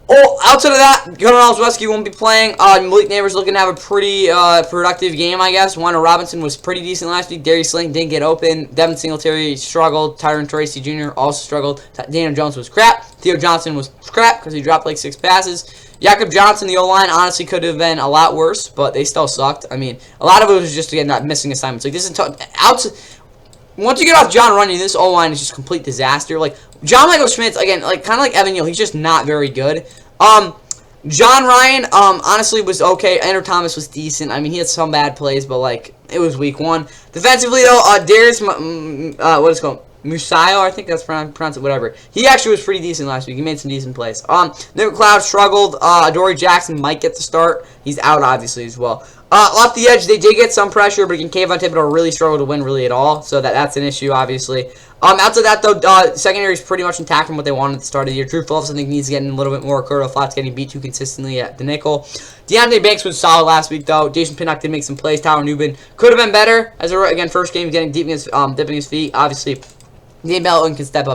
Outside of that, Gunnar Olszewski won't be playing. Malik Neighbors looking to have a pretty productive game, I guess. Warner Robinson was pretty decent last week. Darius Slayton didn't get open. Devin Singletary struggled. Tyron Tracy Jr. also struggled. Daniel Jones was crap. Theo Johnson was crap because he dropped like 6 passes. Jakob Johnson, the O-line, honestly could have been a lot worse, but they still sucked. A lot of it was just, again, not missing assignments. Like, this is tough. Once you get off John Runyon, this O-line is just complete disaster. Like, John Michael Schmitz, again, like kind of like Evan Neal, he's just not very good. John Ryan, honestly was okay. Andrew Thomas was decent. He had some bad plays, but like it was week 1. Defensively though, Darius, what is it called? Musayo, I think that's pronounced it, whatever. He actually was pretty decent last week. He made some decent plays. Nick McLeod struggled. Adoree Jackson might get the start. He's out, obviously, as well. Off the edge, they did get some pressure, but again, Kayvon Thibodeau really struggled to win really at all, so that's an issue, obviously. Outside that, though, secondary is pretty much intact from what they wanted at the start of the year. Drew Phillips, I think, needs to get in a little bit more. Curtis Flot's getting beat too consistently at the nickel. Deontay Banks was solid last week, though. Jason Pinnock did make some plays. Tyler Newbin could have been better. Again, first game, getting deep against, dipping his feet, obviously. Dave Melton can step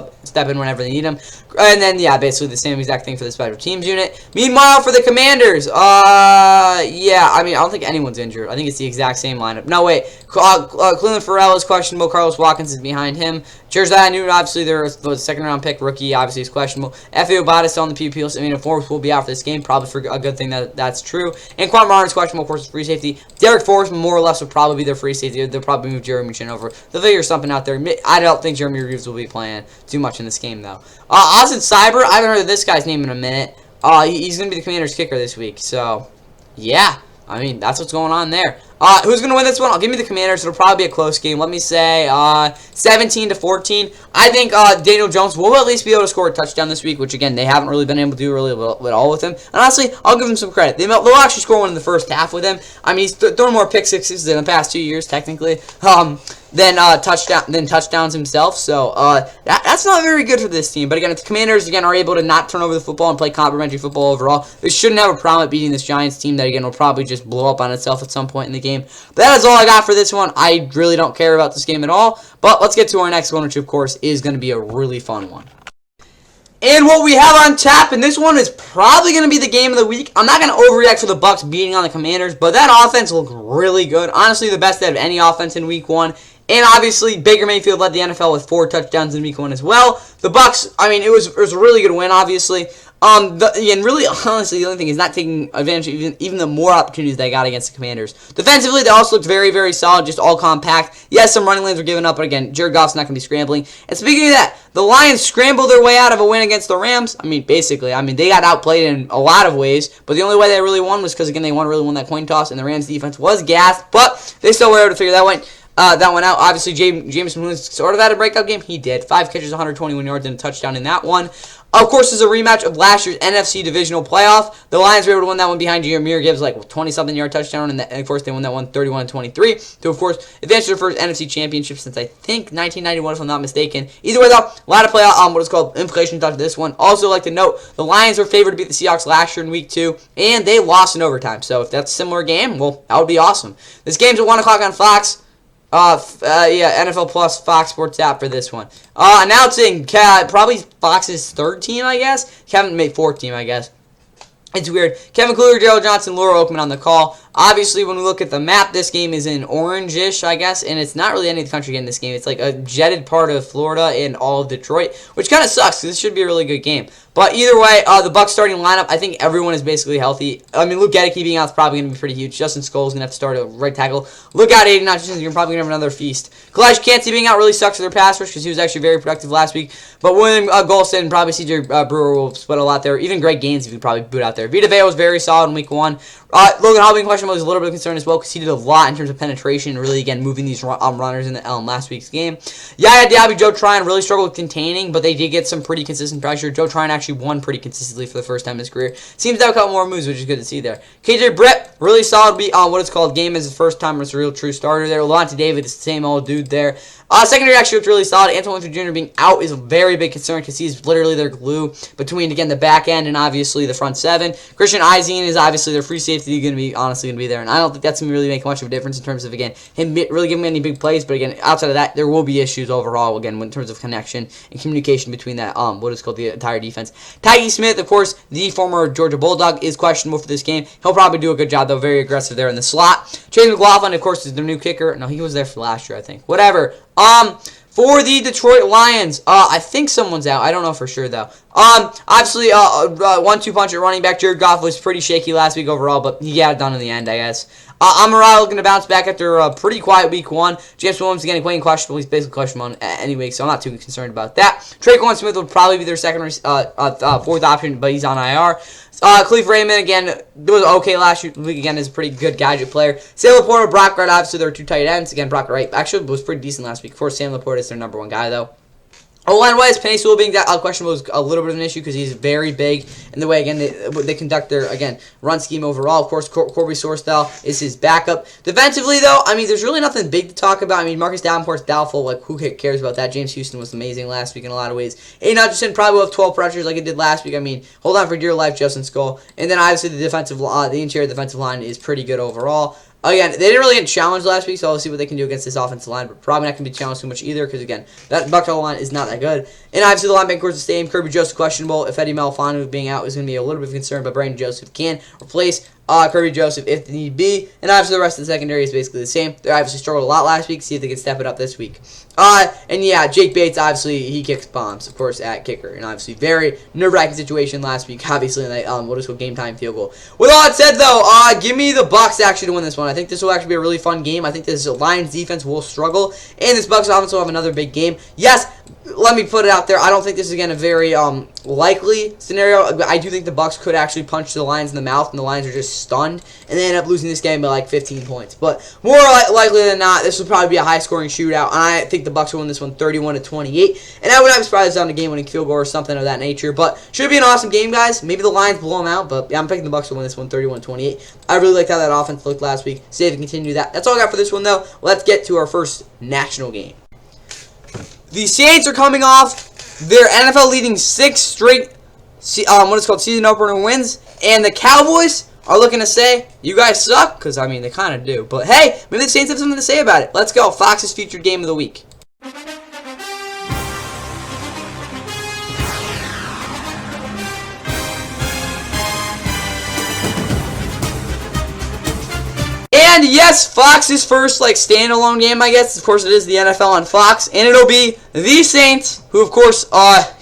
in whenever they need him. And then, yeah, basically the same exact thing for the special teams unit. Meanwhile, for the Commanders, yeah, I don't think anyone's injured. I think it's the exact same lineup. No, wait. Cleveland Farrell is questionable. Carlos Watkins is behind him. Josiah Newton, obviously, their second-round pick rookie, obviously, is questionable. F.A. Obata is on the PPL. Forbes will be out for this game, probably for a good thing that's true. And Quan Martin is questionable, of course, free safety. Derek Forrest, more or less, will probably be their free safety. They'll probably move Jeremy Chin over. They'll figure something out there. I don't think Jeremy Reeves will be playing too much in this game, though. Austin Cyber, I haven't heard of this guy's name in a minute. He's going to be the Commanders' kicker this week. So, yeah. That's what's going on there. Who's going to win this one? I'll give me the Commanders. It'll probably be a close game. Let me say 17-14. I think Daniel Jones will at least be able to score a touchdown this week, which, again, they haven't really been able to do really well at all with him. And honestly, I'll give him some credit. They'll actually score one in the first half with him. He's thrown more pick sixes than the past 2 years, technically. Than touchdowns himself. So that's not very good for this team. But again, if the Commanders are able to not turn over the football and play complimentary football overall, they shouldn't have a problem at beating this Giants team that again will probably just blow up on itself at some point in the game. But that is all I got for this one. I really don't care about this game at all. But let's get to our next one, which of course is going to be a really fun one. And what we have on tap, and this one is probably going to be the game of the week. I'm not going to overreact for the Bucs beating on the Commanders, but that offense looked really good. Honestly, the best out of any offense in Week 1. And obviously, Baker Mayfield led the NFL with 4 touchdowns in Week 1 as well. The Bucs, I mean, it was a really good win, obviously. And really, honestly, the only thing is not taking advantage of even the more opportunities they got against the Commanders. Defensively, they also looked very, very solid, just all compact. Yes, some running lanes were given up, but again, Jared Goff's not going to be scrambling. And speaking of that, the Lions scrambled their way out of a win against the Rams. I mean, basically, they got outplayed in a lot of ways, but the only way they really won was because, again, they really won that coin toss, and the Rams' defense was gassed, but they still were able to figure that one out. Obviously, Jameson Williams sort of had a breakout game. He did. 5 catches, 121 yards, and a touchdown in that one. Of course, this is a rematch of last year's NFC Divisional Playoff. The Lions were able to win that one behind Jahmyr Gibbs, 20-something yard touchdown, and of course, they won that one 31-23 to, of course, advance to their first NFC Championship since, I think, 1991, if I'm not mistaken. Either way, though, a lot of playoff, what is called implications to this one. Also, like to note, the Lions were favored to beat the Seahawks last year in Week 2, and they lost in overtime. So, if that's a similar game, well, that would be awesome. This game's at 1 o'clock on Fox. NFL Plus Fox Sports app for this one. Announcing probably Fox's 3rd team, I guess. Kevin made 4th team, I guess. It's weird. Kevin Kluger, Gerald Johnson, Laura Oakman on the call. Obviously, when we look at the map, this game is in orange-ish, I guess, and it's not really any of the country in this game. It's like a jetted part of Florida and all of Detroit, which kind of sucks because this should be a really good game. But either way, the Bucs starting lineup, I think everyone is basically healthy. Luke Gedeke being out is probably going to be pretty huge. Justin Scholes is going to have to start at right tackle. Look out, Aiden Hutchinson, you're probably going to have another feast. Kalaj Kancey being out really sucks for their pass rush because he was actually very productive last week. But William Golston and probably C.J. Brewer will split a lot there. Even Greg Gaines you could probably boot out there. Vita Vea was very solid in Week 1. Logan Hall being questionable is a little bit of concern as well because he did a lot in terms of penetration and really, again, moving these runners in the last week's game. Yaya Diaby, Joe Tryon really struggled with containing, but they did get some pretty consistent pressure. Joe Tryon actually won pretty consistently for the first time in his career. Seems to have a couple more moves, which is good to see there. KJ Britt, really solid beat on what it's called game as his first time as a real true starter there. Levante David is the same old dude there. Secondary actually looked really solid. Antoine Winfield Jr. being out is a very big concern because he's literally their glue between, again, the back end and obviously the front 7. Christian Izien is obviously their free safety honestly going to be there, and I don't think that's going to really make much of a difference in terms of, again, him really giving any big plays, but again, outside of that, there will be issues overall, again, in terms of connection and communication between that, what is called the entire defense. Tyke Smith, of course, the former Georgia Bulldog, is questionable for this game. He'll probably do a good job, though, very aggressive there in the slot. Chase McLaughlin, of course, is their new kicker. No, he was there for last year, I think. Whatever. For the Detroit Lions, I think someone's out. I don't know for sure, though. Obviously, 1-2 punch at running back. Jared Goff was pretty shaky last week overall, but he got it done in the end, I guess. Amara looking to bounce back after a pretty quiet Week 1. James Williams again playing questionable. He's basically questionable anyway, so I'm not too concerned about that. Traquan Smith would probably be their fourth option, but he's on IR. Khalif Raymond, again, was okay last week. Again, is a pretty good gadget player. Sam Laporta, Brock Wright, obviously, their 2 tight ends. Again, Brock Wright actually was pretty decent last week. Of course, Sam Laporta is their number 1 guy, though. O-line-wise, Penei Sewell being questionable is a little bit of an issue because he's very big in the way, again, they conduct their, again, run scheme overall. Of course, Corby Sorsdal is his backup. Defensively, though, there's really nothing big to talk about. Marcus Davenport's doubtful. Who cares about that? James Houston was amazing last week in a lot of ways. Aiden Hutchinson probably will have 12 pressures like it did last week. Hold on for dear life, Justin Skull. And then, obviously, the interior defensive line is pretty good overall. Again, they didn't really get challenged last week, so we'll see what they can do against this offensive line, but probably not going to be challenged too much either, because, again, that Bucs line is not that good. And obviously, the linebacker is the same. Kirby Joseph questionable. If Eddie Malfano being out is going to be a little bit of concern, but Brandon Joseph can replace Kirby Joseph if need be. And obviously, the rest of the secondary is basically the same. They obviously struggled a lot last week. See if they can step it up this week. And yeah, Jake Bates, obviously, he kicks bombs, of course, at kicker. And obviously, very nerve-wracking situation last week, obviously, in that what is called game-time field goal. With all that said, though, give me the Bucs actually to win this one. I think this will actually be a really fun game. I think this Lions defense will struggle. And this Bucs offense will have another big game. Yes, let me put it out there. I don't think this is, again, a very likely scenario. I do think the Bucs could actually punch the Lions in the mouth, and the Lions are just stunned, and they end up losing this game by like 15 points. But more likely than not, this will probably be a high-scoring shootout, and I think the Bucs will win this one 31-28. And I would not be surprised if it's on a game-winning field goal or something of that nature. But should be an awesome game, guys. Maybe the Lions blow them out, but yeah, I'm picking the Bucs to win this one 31-28. I really liked how that offense looked last week. See if we can continue that. That's all I got for this one, though. Let's get to our first national game. The Saints are coming off their NFL leading 6 straight season opener wins, and the Cowboys are looking to say, you guys suck, because, they kind of do. But, hey, maybe the Saints have something to say about it. Let's go. Fox's featured game of the week. And yes, Fox's first like standalone game, I guess. Of course, it is the NFL on Fox, and it'll be the Saints, who of course,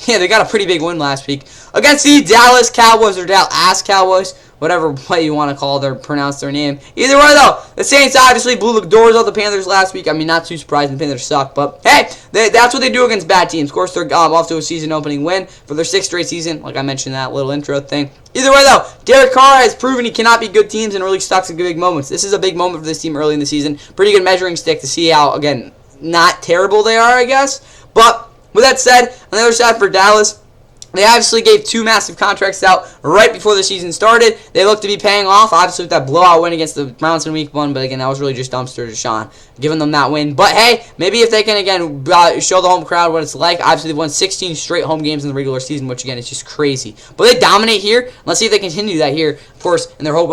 they got a pretty big win last week against the Dallas Cowboys or Dallas Cowboys, whatever way you want to call pronounce their name. Either way, though, the Saints obviously blew the doors off the Panthers last week. I mean, not too surprising. The Panthers suck, but hey, that's what they do against bad teams. Of course, they're off to a season-opening win for their 6th straight season, like I mentioned in that little intro thing. Either way, though, Derek Carr has proven he cannot beat good teams and really sucks at big moments. This is a big moment for this team early in the season. Pretty good measuring stick to see how, again, not terrible they are, I guess. But with that said, on the other side for Dallas, they obviously gave 2 massive contracts out right before the season started. They look to be paying off, obviously, with that blowout win against the Browns in week 1. But, again, that was really just dumpster to Sean, giving them that win. But, hey, maybe if they can, again, show the home crowd what it's like. Obviously, they've won 16 straight home games in the regular season, which, again, is just crazy. But they dominate here. Let's see if they continue that here, of course, in their home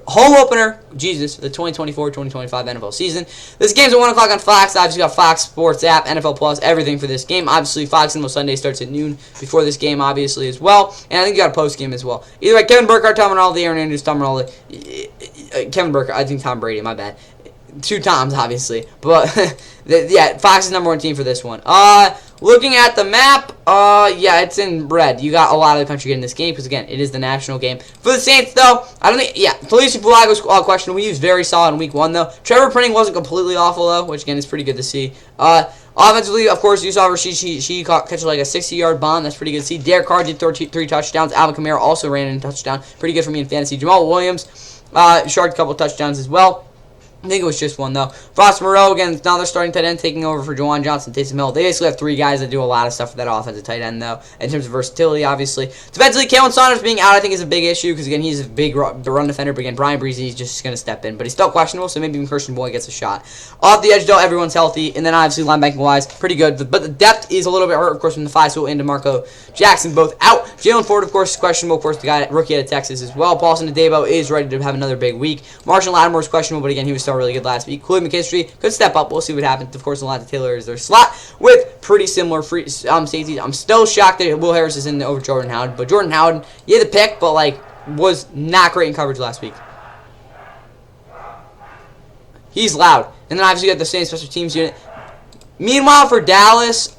opener, Jesus, the 2024-2025 NFL season. This game's at 1 o'clock on Fox. Obviously, got Fox Sports app, NFL Plus, everything for this game. Obviously, Fox Info Sunday starts at noon before this game, obviously, as well. And I think you got a post game as well. Either way, Kevin Burkhardt, Tom Rinaldi, Aaron Andrews, Tom Rinaldi, Kevin Burkhardt, I think Tom Brady, my bad. 2 Toms, obviously. But, yeah, Fox is #1 team for this one. Looking at the map, yeah, it's in red. You got a lot of the country getting this game because, again, it is the national game. For the Saints, though, I don't think, yeah, Felicia Fulago's questionable. He was very solid in week 1, though. Trevor Printing wasn't completely awful, though, which, again, is pretty good to see. Offensively, of course, you saw Rashid, she catch like a 60-yard bomb. That's pretty good to see. Derek Carr did 3 touchdowns. Alvin Kamara also ran in a touchdown. Pretty good for me in fantasy. Jamal Williams sharked a couple touchdowns as well. I think it was just 1, though. Foster Moreau, again, now they're starting tight end, taking over for Juwan Johnson, Taysom Hill. They basically have 3 guys that do a lot of stuff for that offensive tight end, though, in terms of versatility, obviously. Defensively, Kalen Saunders being out, I think, is a big issue, because, again, he's a big run defender, but, again, Brian Breezy, he's just going to step in. But he's still questionable, so maybe even Christian Boyd gets a shot. Off the edge, though, everyone's healthy, and then, obviously, linebacking-wise, pretty good. But the depth is a little bit hurt, of course, from the 5 and DeMarco Jackson, both out. Jalen Ford, of course, is questionable. Of course, the guy, rookie out of Texas as well. Paulson Adebo is ready to have another big week. Marshall Lattimore is questionable, but, again, he was still really good last week. Khalid McKinstry could step up. We'll see what happens. Of course, Alontae Taylor is their slot with pretty similar safeties. I'm still shocked that Will Harris is in over Jordan Howden. But Jordan Howden, he had the pick, but like was not great in coverage last week. He's loud. And then obviously you got the same special teams unit. Meanwhile, for Dallas,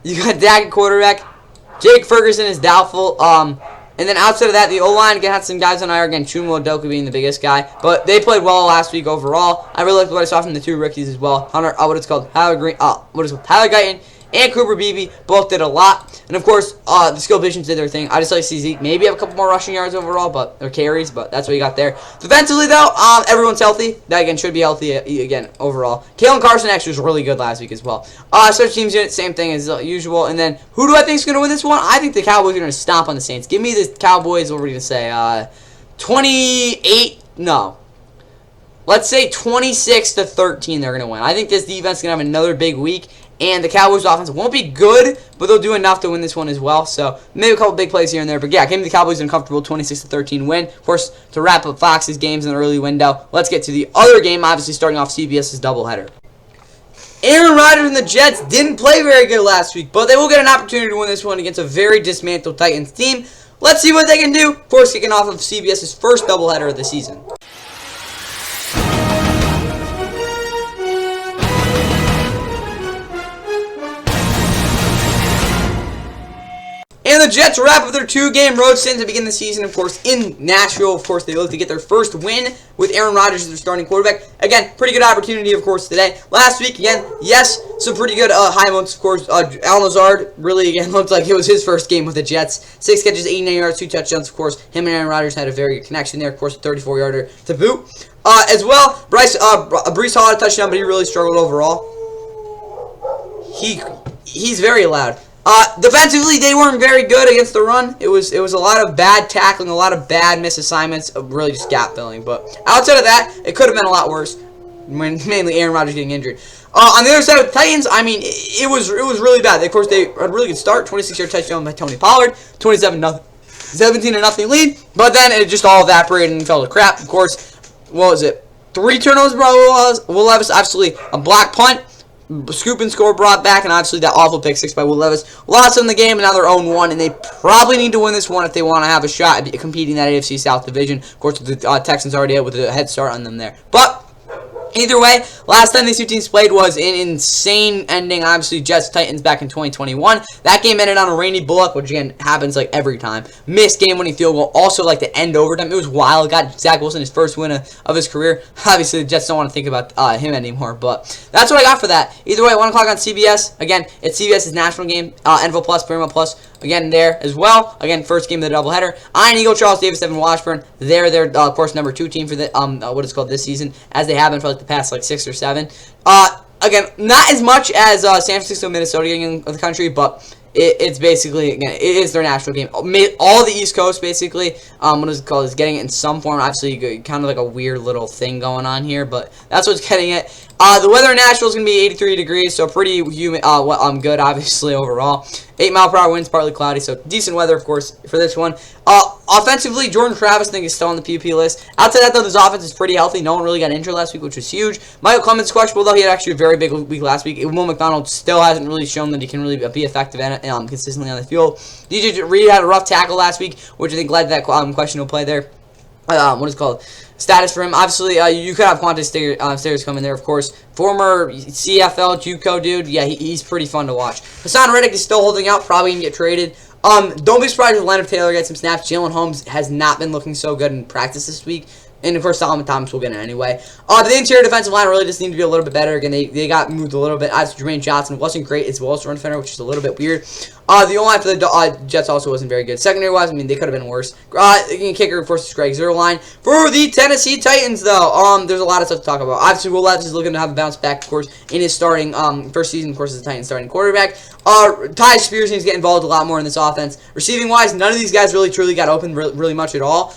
you got Dak at quarterback. Jake Ferguson is doubtful. And then outside of that, the O-line again had some guys on IR. Again, Chuma Udoka being the biggest guy. But they played well last week overall. I really liked what I saw from the 2 rookies as well. Tyler Guyton and Cooper Beebe both did a lot. And of course, the skill positions did their thing. I just like to see Zeke maybe have a couple more rushing yards overall, or carries, but that's what you got there. Defensively, though, everyone's healthy. That, again, should be healthy again overall. Kalen Carson actually was really good last week as well. Special teams unit, same thing as usual. And then, who do I think is going to win this one? I think the Cowboys are going to stomp on the Saints. Give me the Cowboys, what are we going to say, 28, no. Let's say 26-13 they're going to win. I think this defense is going to have another big week. And the Cowboys' offense won't be good, but they'll do enough to win this one as well. So maybe a couple big plays here and there. But yeah, I gave the Cowboys an uncomfortable 26-13 win. Of course, to wrap up Fox's games in the early window, let's get to the other game, obviously starting off CBS's doubleheader. Aaron Rodgers and the Jets didn't play very good last week, but they will get an opportunity to win this one against a very dismantled Titans team. Let's see what they can do. Of course, kicking off of CBS's first doubleheader of the season. And the Jets wrap up their 2-game road stint to begin the season, of course, in Nashville. Of course, they look to get their first win with Aaron Rodgers as their starting quarterback. Again, pretty good opportunity, of course, today. Last week, again, yes, some pretty good high moments, of course. Al Lazard really, again, looked like it was his first game with the Jets. 6 catches, 89 yards, 2 touchdowns, of course. Him and Aaron Rodgers had a very good connection there, of course, a 34-yarder to boot. As well, Breece Hall had a touchdown, but he really struggled overall. He's very loud. Defensively, they weren't very good against the run. It was a lot of bad tackling, a lot of bad misassignments, really just gap filling. But outside of that, it could have been a lot worse. Mainly Aaron Rodgers getting injured. On the other side of the Titans, I mean, it was really bad. Of course, they had a really good start. 26-yard touchdown by Tony Pollard. 17-0 lead. But then it just all evaporated and fell to crap. Of course, what was it? 3 turnovers by Will Levis. Absolutely a block punt. scoop and score brought back, and obviously that awful pick 6 by Will Levis lost in the game, and now they're 0-1, and they probably need to win this one if they want to have a shot at competing in that AFC South division. Of course, the Texans already had with a head start on them there. But either way, last time these two teams played was an insane ending. Obviously, Jets-Titans back in 2021. That game ended on a Randy Bullock, which again happens like every time. Missed game-winning field goal. Also, like the end overtime. It was wild. Got Zach Wilson his first win of his career. Obviously, the Jets don't want to think about him anymore, but that's what I got for that. Either way, 1 o'clock on CBS. Again, it's CBS's national game. NFL Plus, Paramount Plus. Again, there as well. Again, first game of the doubleheader. Iron Eagle, Charles Davis, Evan Washburn. They're of course, number 2 team for the what is called this season, as they have been for like the past like 6 or 7. Again, not as much as San Francisco, Minnesota getting of the country, but it's basically, again, it is their national game. All the East Coast, basically, what is it called, is getting it in some form. Obviously, kind of like a weird little thing going on here, but that's what's getting it. The weather in Nashville is going to be 83 degrees, so pretty humid, good, obviously, overall. 8-mile-per-hour winds, partly cloudy, so decent weather, of course, for this one. Offensively, Jordan Travis, I think, is still on the PUP list. Outside that, though, this offense is pretty healthy. No one really got injured last week, which was huge. Michael Clemens questionable, though. He had actually a very big week last week. Will McDonald still hasn't really shown that he can really be effective consistently on the field. DJ Reed had a rough tackle last week, which I think led to that questionable play there. What is it called? Status for him. Obviously, you could have Quante Stayers come in there, of course. Former CFL JUCO dude. Yeah, he's pretty fun to watch. Hassan Reddick is still holding out. Probably going to get traded. Don't be surprised if Leonard Taylor gets some snaps. Jalen Holmes has not been looking so good in practice this week. And, of course, Solomon Thomas will get it anyway. The interior defensive line really just need to be a little bit better. Again, they got moved a little bit. Obviously, Jermaine Johnson wasn't great as well as run defender, which is a little bit weird. The O-line for the Jets also wasn't very good. Secondary-wise, I mean, they could have been worse. Kicker, of course, is Greg Zuerlein. For the Tennessee Titans, though, there's a lot of stuff to talk about. Obviously, Will Levis is looking to have a bounce back, of course, in his starting first season, of course, as the Titans starting quarterback. Ty Spears needs to get involved a lot more in this offense. Receiving-wise, none of these guys really truly got open really much at all.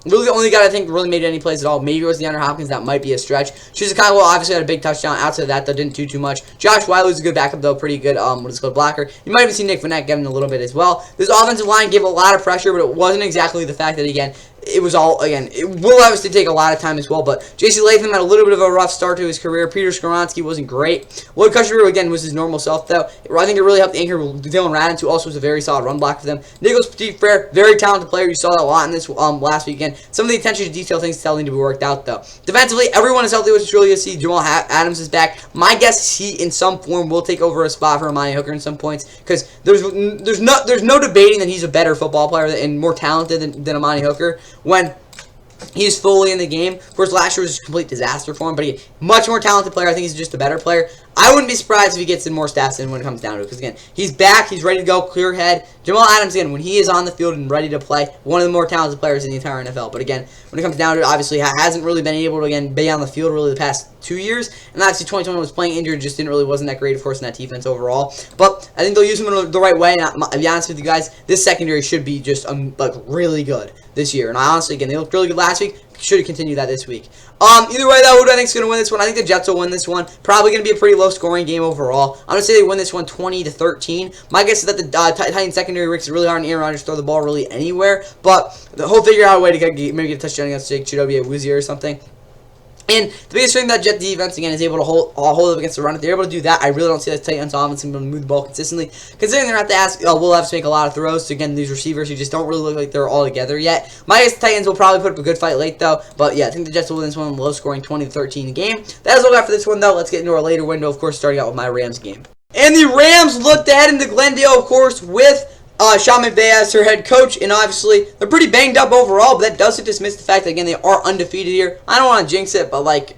Really, the only guy I think really made any plays at all maybe was DeAndre Hopkins. That might be a stretch. Chicago obviously had a big touchdown. Outside of that, though, didn't do too much. Josh Wiley's a good backup, though, pretty good. What is it called, blocker. You might even see Nick Vannett get him a little bit as well. This offensive line gave a lot of pressure, but it wasn't exactly the fact that, again, it was all, again, Will Levis did take a lot of time as well, but J.C. Latham had a little bit of a rough start to his career. Peter Skoronski wasn't great. Lloyd Cushenberry, again, was his normal self, though. I think it really helped anchor Dylan Radins, who also was a very solid run block for them. Nicholas Petit-Frere, very talented player. You saw that a lot in this last weekend. Some of the attention to detail things still need to be worked out, though. Defensively, everyone is healthy, which is really good to see. Jamal Adams is back. My guess is he, in some form, will take over a spot for Amani Hooker in some points, because there's no debating that he's a better football player and more talented than Amani Hooker when he's fully in the game. Of course, last year was a complete disaster for him, but he's a much more talented player. I think he's just a better player. I wouldn't be surprised if he gets in more stats than when it comes down to it, because, again, he's back. He's ready to go, clear head. Jamal Adams, again, when he is on the field and ready to play, one of the more talented players in the entire NFL. But, again, when it comes down to it, obviously, hasn't really been able to, again, be on the field really the past 2 years. And obviously, 2021 was playing injured, just wasn't that great, of course, in that defense overall. But I think they'll use him in the right way. And I'll be honest with you guys, this secondary should be just, like, really good this year. And I honestly, again, they looked really good last week. Should continue that this week. Either way, though, who do I think is going to win this one? I think the Jets will win this one. Probably going to be a pretty low-scoring game overall. I'm going to say they win this one 20-13. My guess is that the Titans secondary works really hard, and Aaron Rodgers throw the ball really anywhere. But they'll figure out a way to maybe get a touchdown against Jake Chidobe Awuzie or something. And the biggest thing that Jet defense, again, is able to hold up against the run. If they're able to do that, I really don't see that Titans offense able to move the ball consistently. Considering they're going to have to ask Will Levis to make a lot of throws to, again, these receivers who just don't really look like they're all together yet. My guess the Titans will probably put up a good fight late, though. But, yeah, I think the Jets will win this one low-scoring 20-13 game. That is all I got for this one, though. Let's get into our later window, of course, starting out with my Rams game. And the Rams looked ahead into Glendale, of course, with Sean McVay as their head coach, and obviously they're pretty banged up overall, but that doesn't dismiss the fact that, again, they are undefeated here. I don't want to jinx it, but, like,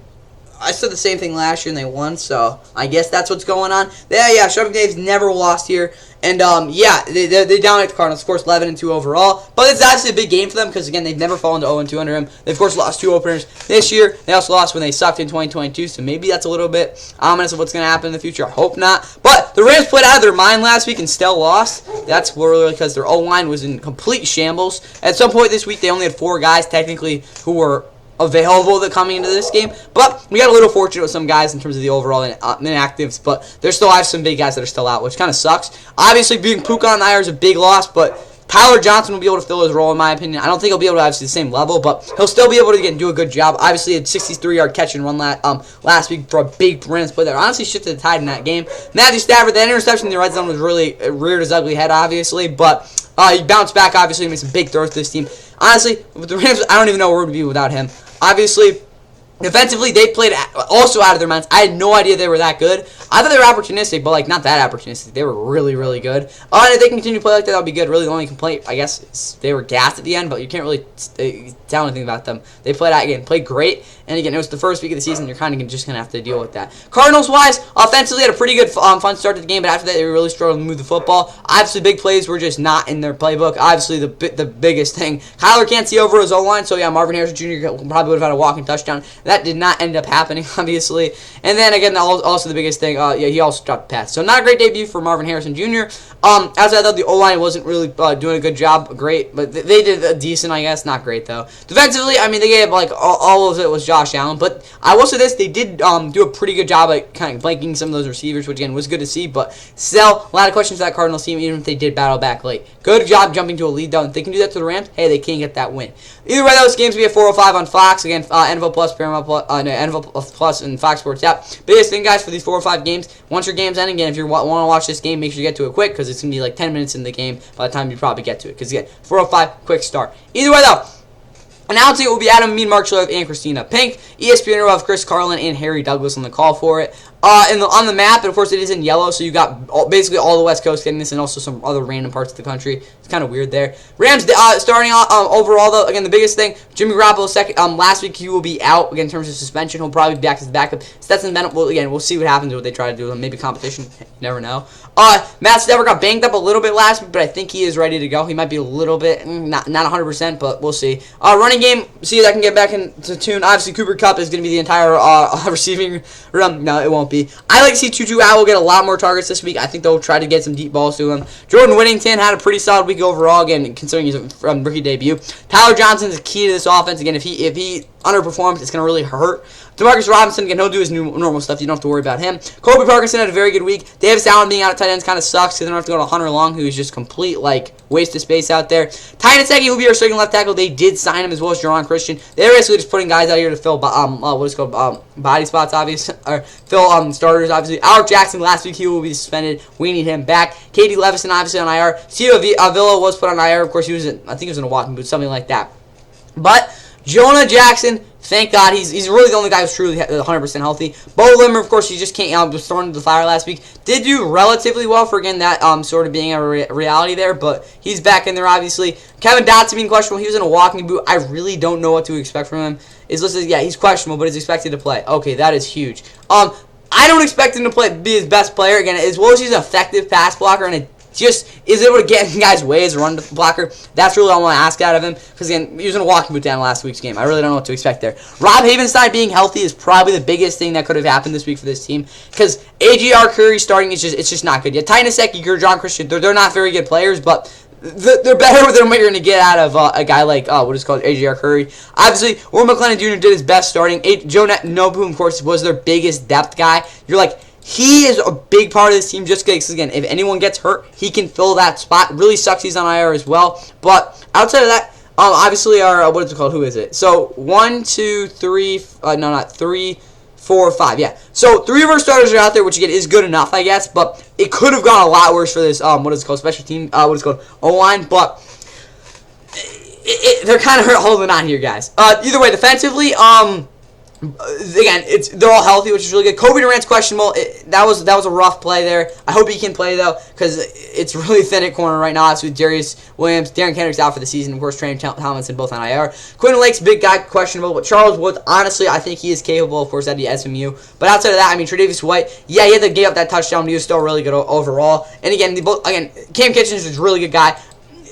I said the same thing last year and they won, so I guess that's what's going on. Yeah, Sean McVay's never lost here. And, yeah, they dominated the Cardinals, of course, 11-2 overall. But it's actually a big game for them because, again, they've never fallen to 0-2 under him. They, of course, lost 2 openers this year. They also lost when they sucked in 2022, so maybe that's a little bit ominous of what's going to happen in the future. I hope not. But the Rams played out of their mind last week and still lost. That's literally because their O-line was in complete shambles. At some point this week, they only had 4 guys, technically, who were available that coming into this game, but we got a little fortunate with some guys in terms of the overall inactives, but there still have some big guys that are still out, which kind of sucks. Obviously, being Puka on the IR is a big loss, but Tyler Johnson will be able to fill his role, in my opinion. I don't think he'll be able to obviously the same level, but he'll still be able to do a good job. Obviously, he had 63-yard catch and run last week for a big Rams play that honestly shifted the tide in that game. Matthew Stafford, that interception in the red zone was really reared his ugly head, obviously, but he bounced back, obviously, and made some big throws to this team. Honestly, with the Rams, I don't even know where we'd be without him. Obviously, defensively, they played also out of their minds. I had no idea they were that good. I thought they were opportunistic, but like not that opportunistic. They were really, really good. And if they continue to play like that, that'll be good. Really, the only complaint, I guess, is they were gassed at the end, but you can't really tell anything about them. They played out again, played great, and again, it was the first week of the season. You're kind of just gonna have to deal with that. Cardinals-wise, offensively had a pretty good fun start to the game, but after that, they were really struggling to move the football. Obviously, big plays were just not in their playbook. Obviously, the biggest thing, Kyler can't see over his O-line, so yeah, Marvin Harrison Jr. probably would have had a walking touchdown. That did not end up happening, obviously. And then again, also the biggest thing, he also dropped a pass. So not a great debut for Marvin Harrison Jr. As I thought, the O-line wasn't really doing a good job. Great, but they did a decent, I guess. Not great though. Defensively, I mean, they gave like all of it was Josh Allen, but I will say this: they did do a pretty good job at kind of blanking some of those receivers, which again was good to see. But still, a lot of questions for that Cardinals team, even if they did battle back late. Good job jumping to a lead though, and if they can do that to the Rams, hey, they can get that win. Either way, those games will be at 4:05 on Fox. Again, NFL Plus, Paramount Plus, NFL Plus, and Fox Sports app. Biggest thing, guys, for these 4 or 5 games. Once your game's ending, again, if you want to watch this game, make sure you get to it quick because it's gonna be like 10 minutes in the game by the time you probably get to it. Because again, 4:05, quick start. Either way, though. Announcing it will be Adam, me, Mark Schlereth, and Christina Pink. ESPN will have Chris Carlin and Harry Douglas on the call for it. On the map, and of course it is in yellow, so you got basically all the West Coast getting this, and also some other random parts of the country. It's kind of weird there. Rams starting overall though. Again, the biggest thing: Jimmy Garoppolo last week he will be out again in terms of suspension. He'll probably be back as the backup. Stetson Bennett. Well, again, we'll see what happens with what they try to do. Maybe competition. You never know. Matt Stafford got banged up a little bit last week, but I think he is ready to go. He might be a little bit not 100%, but we'll see. Running game. See if I can get back into tune. Obviously, Cooper Kupp is going to be the entire receiving room. No, it won't be. I like to see Tutu Atwell get a lot more targets this week. I think they'll try to get some deep balls to him. Jordan Whittington had a pretty solid week overall, again, considering he's a rookie debut. Tyler Johnson is key to this offense. Again, if he underperforms, it's going to really hurt. Demarcus Robinson, again, he'll do his normal stuff. You don't have to worry about him. Colby Parkinson had a very good week. Davis Allen being out at tight ends kind of sucks because they don't have to go to Hunter Long, who's just complete, waste of space out there. Ty Nsekhe will be our second left tackle. They did sign him as well as Jerron Christian. They're basically just putting guys out here to fill body spots, obviously, or fill starters, obviously. Alec Jackson, last week, he will be suspended. We need him back. Katie Levison, obviously, on IR. Steve Avila was put on IR. Of course, I think he was in a walking boot, something like that. But Jonah Jackson, thank God, he's really the only guy who's truly 100% healthy. Bo Limmer, of course, he just can't was thrown into the fire last week. Did do relatively well for, again, that sort of being a reality there, but he's back in there, obviously. Kevin Dotson being questionable. He was in a walking boot. I really don't know what to expect from him. Is listed, yeah, he's questionable, but he's expected to play. Okay, that is huge. I don't expect him to be his best player. Again, as well as he's an effective pass blocker and a just is able to get in guys' way as a run blocker. That's really all I want to ask out of him. Because, again, he was in a walking boot down last week's game. I really don't know what to expect there. Rob Havenstein being healthy is probably the biggest thing that could have happened this week for this team. Because AGR Curry starting, it's just not good yet. Ty Nsekhe, John Christian, they're not very good players, but they're better than what you're going to get out of a guy like, what is called AGR Curry. Obviously, Will McClellan Jr. did his best starting. Joe Nobu, of course, was their biggest depth guy. You're like, he is a big part of this team just because, again, if anyone gets hurt, he can fill that spot. Really sucks he's on IR as well. But outside of that, obviously our, what is it called? Who is it? So, 1, 2, 3, no, not 3, 4, 5, yeah. So, 3 of our starters are out there, which, again, is good enough, I guess. But it could have gone a lot worse for this, what is it called? Special team, what is it called? O-line. But they're kind of holding on here, guys. Either way, defensively, again, they're all healthy, which is really good. Kobe Durant's questionable. That was a rough play there. I hope he can play though, because it's really thin at corner right now. It's with Darius Williams, Darren Kendrick's out for the season. Of course, Trey Tomlinson both on IR. Quentin Lake's big guy, questionable. But Charles Woods, honestly, I think he is capable. Of course, at the SMU. But outside of that, I mean, Tre'Davious White, yeah, he had to give up that touchdown, but he was still really good overall. And again, Cam Kitchens is a really good guy.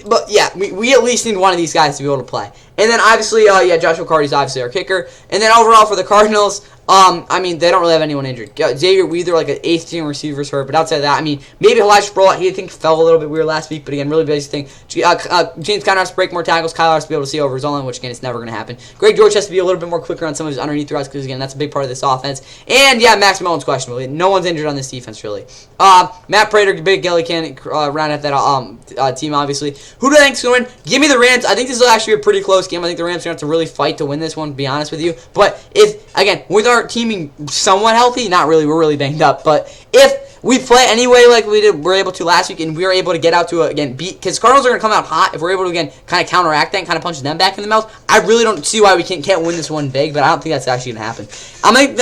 But yeah, we at least need one of these guys to be able to play. And then obviously, Joshua Carty's obviously our kicker. And then overall for the Cardinals, I mean, they don't really have anyone injured. Xavier Weather, like an 8th team receiver's hurt, but outside of that, I mean, maybe Elijah Sproul, he I think fell a little bit weird last week, but again, really basic thing. James Conner has to break more tackles. Kyle has to be able to see over his own line, which again, it's never going to happen. Greg George has to be a little bit more quicker on some of his underneath routes, because again, that's a big part of this offense. And yeah, Max Mullen's questionable. No one's injured on this defense, really. Matt Prater, big Gelly can round out that team, obviously. Who do I think is going to win? Give me the Rams. I think this will actually be a pretty close game. I think the Rams are going to have to really fight to win this one, to be honest with you. But if, again, with our teaming somewhat healthy, not really, we're really banged up, but if we play anyway like we're able to last week, and we were able to get out to, again, beat, because Cardinals are going to come out hot. If we're able to, again, kind of counteract that and kind of punch them back in the mouth, I really don't see why we can't win this one big, but I don't think that's actually going to happen.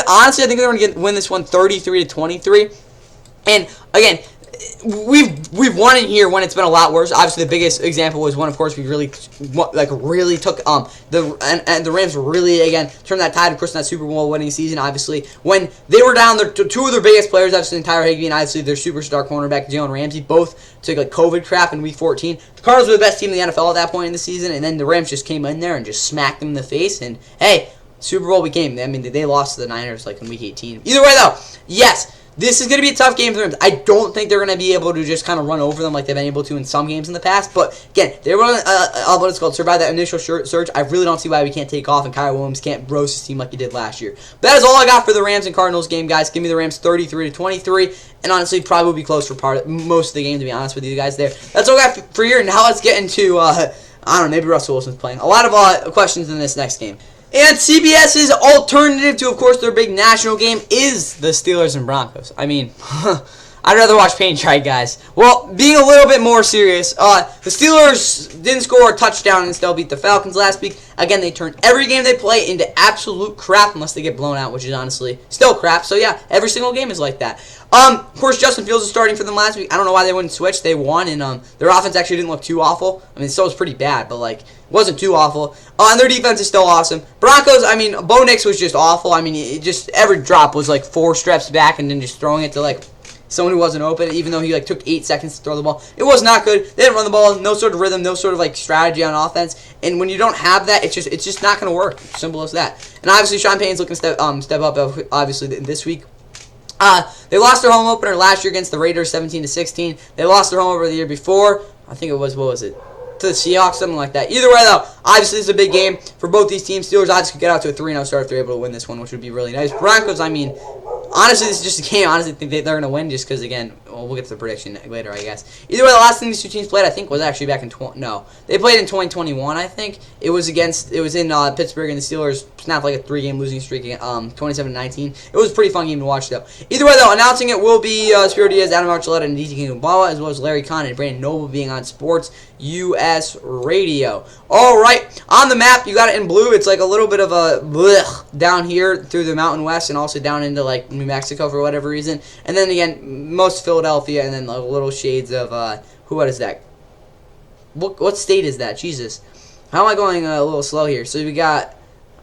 Honestly, I think they're going to win this one 33-23, and, again, we've won it here when it's been a lot worse. Obviously, the biggest example was when, of course, we really took the Rams really again turned that tide, of course, in that Super Bowl winning season. Obviously, when they were down, two of their biggest players, obviously Tyler Higbee and obviously their superstar cornerback Jalen Ramsey, both took like COVID crap in Week 14. The Cardinals were the best team in the NFL at that point in the season, and then the Rams just came in there and just smacked them in the face. And hey, Super Bowl we came. I mean, they lost to the Niners like in Week 18. Either way, though, yes. This is going to be a tough game for them. I don't think they're going to be able to just kind of run over them like they've been able to in some games in the past. But, again, they were what it's called, survive that initial surge. I really don't see why we can't take off and Kyle Williams can't roast his team like he did last year. But that is all I got for the Rams and Cardinals game, guys. Give me the Rams 33-23. And, honestly, probably will be close for most of the game, to be honest with you guys there. That's all I got for here. Now let's get into, I don't know, maybe Russell Wilson's playing. A lot of questions in this next game. And CBS's alternative to, of course, their big national game is the Steelers and Broncos. I mean, I'd rather watch paint dry, guys. Well, being a little bit more serious, the Steelers didn't score a touchdown and still beat the Falcons last week. Again, they turned every game they play into absolute crap unless they get blown out, which is honestly still crap. So, yeah, every single game is like that. Of course, Justin Fields is starting for them last week. I don't know why they wouldn't switch. They won, and their offense actually didn't look too awful. I mean, it still was pretty bad, but, like, it wasn't too awful. And their defense is still awesome. Broncos, I mean, Bo Nix was just awful. I mean, every drop was, like, 4 steps back and then just throwing it to, like, someone who wasn't open, even though he like took 8 seconds to throw the ball. It was not good. They didn't run the ball. No sort of rhythm. No sort of like strategy on offense. And when you don't have that, it's just not going to work. Simple as that. And obviously, Sean Payton's looking to step up. Obviously, this week. They lost their home opener last year against the Raiders, 17-16. They lost their home opener the year before. I think it was to the Seahawks, something like that. Either way, though, obviously this is a big game for both these teams. Steelers obviously could get out to a 3-0 start if they're able to win this one, which would be really nice. Broncos, I mean, honestly, this is just a game. I honestly think they're going to win just because, again, well, we'll get to the prediction later, I guess. Either way, the last thing these two teams played, I think, was actually back in they played in 2021, I think. It was in Pittsburgh, and the Steelers snapped like a 3-game losing streak, 27-19. It was a pretty fun game to watch, though. Either way, though, announcing it will be Spiro Diaz, Adam Archuleta, and DT Kingdombawa, as well as Larry Conn and Brandon Noble being on Sports US Radio. All right, on the map, you got it in blue. It's like a little bit of a blech down here through the Mountain West and also down into like New Mexico for whatever reason. And then again, most Philadelphia, and then like little shades of what is that? What state is that? Jesus, how am I going a little slow here? So we got,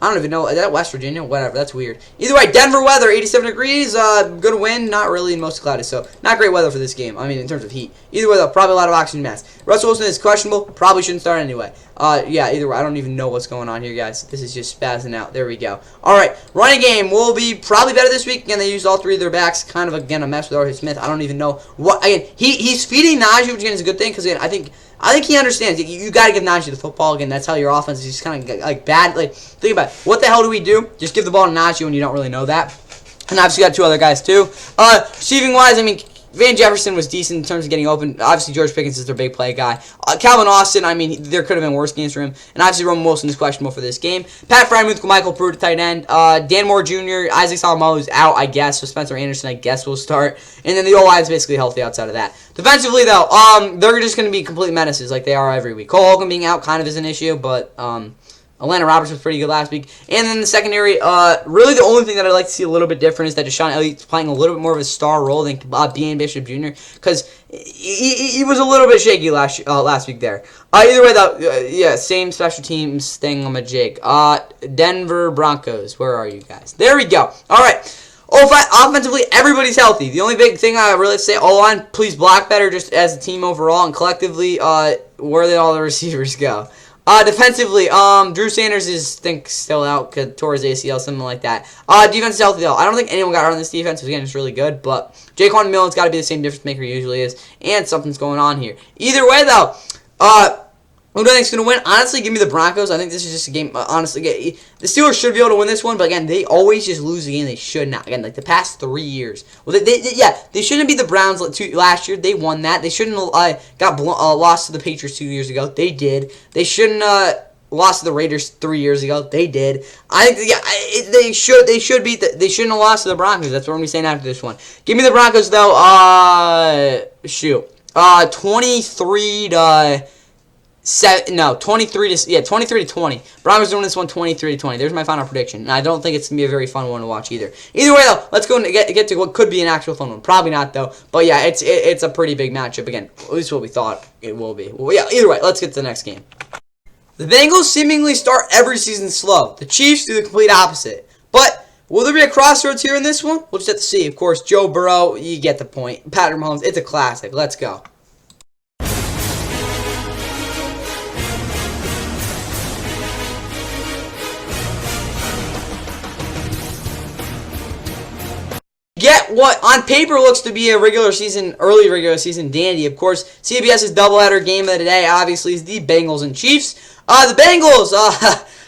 I don't even know, is that West Virginia? Whatever, that's weird. Either way, Denver weather, 87 degrees, good wind, not really, and mostly cloudy, so not great weather for this game, I mean, in terms of heat. Either way, though, probably a lot of oxygen masks. Russell Wilson is questionable, probably shouldn't start anyway. Yeah, either way, I don't even know what's going on here, guys. This is just spazzing out. There we go. All right, running game will be probably better this week. Again, they used all 3 of their backs, kind of, again, a mess with Arthur Smith. I don't even know what, again, he's feeding Najee, which, again, is a good thing, because, again, I think he understands. You got to give Najee the football. Again, that's how your offense is just kind of like bad. Like, think about it. What the hell do we do? Just give the ball to Najee when you don't really know that. And obviously, you got 2 other guys, too. Receiving-wise, I mean, Van Jefferson was decent in terms of getting open. Obviously, George Pickens is their big play guy. Calvin Austin, I mean, there could have been worse games for him. And obviously, Roman Wilson is questionable for this game. Pat Freiermuth, Michael Pruitt at tight end. Dan Moore Jr., Isaac Salamo is out, I guess. So Spencer Anderson, I guess, will start. And then the O-line is basically healthy outside of that. Defensively, though, they're just going to be complete menaces like they are every week. Cole Holcomb being out kind of is an issue, but Atlanta Roberts was pretty good last week. And then the secondary, really the only thing that I'd like to see a little bit different is that Deshaun Elliott's playing a little bit more of a star role than B.N. Bishop Jr. because he was a little bit shaky last week there. Either way, though, yeah, same special teams thing on my Jake. Denver Broncos, where are you guys? There we go. All right. Offensively, everybody's healthy. The only big thing I really say, O-line, please block better just as a team overall, and collectively, where did all the receivers go? Defensively, Drew Sanders is still out, tore his ACL, something like that. Defense is healthy though. I don't think anyone got hurt on this defense. Again, it's really good, but Jaquan Millen's got to be the same difference maker he usually is, and something's going on here. Either way though, who do I think's going to win? Honestly, give me the Broncos. I think this is just a game. Honestly, the Steelers should be able to win this one, but again, they always just lose the game they should not. Again, like the past 3 years. Well, they shouldn't be the Browns last year. They won that. They shouldn't have lost to the Patriots 2 years ago. They did. They shouldn't lost to the Raiders 3 years ago. They did. I think they should beat. They shouldn't have lost to the Broncos. That's what I'm saying after this one. Give me the Broncos though. 23 to. 23 to 20. Broncos doing this one 23 to 20. There's my final prediction. And I don't think it's gonna be a very fun one to watch either. Either way though, let's go and get to what could be an actual fun one. Probably not though. But yeah, it's a pretty big matchup again. At least what we thought it will be. Well, yeah. Either way, let's get to the next game. The Bengals seemingly start every season slow. The Chiefs do the complete opposite. But will there be a crossroads here in this one? We'll just have to see. Of course, Joe Burrow. You get the point. Patrick Mahomes. It's a classic. Let's go. Get what on paper looks to be a early regular season dandy. Of course, CBS's doubleheader game of the day obviously is the Bengals and Chiefs. The Bengals,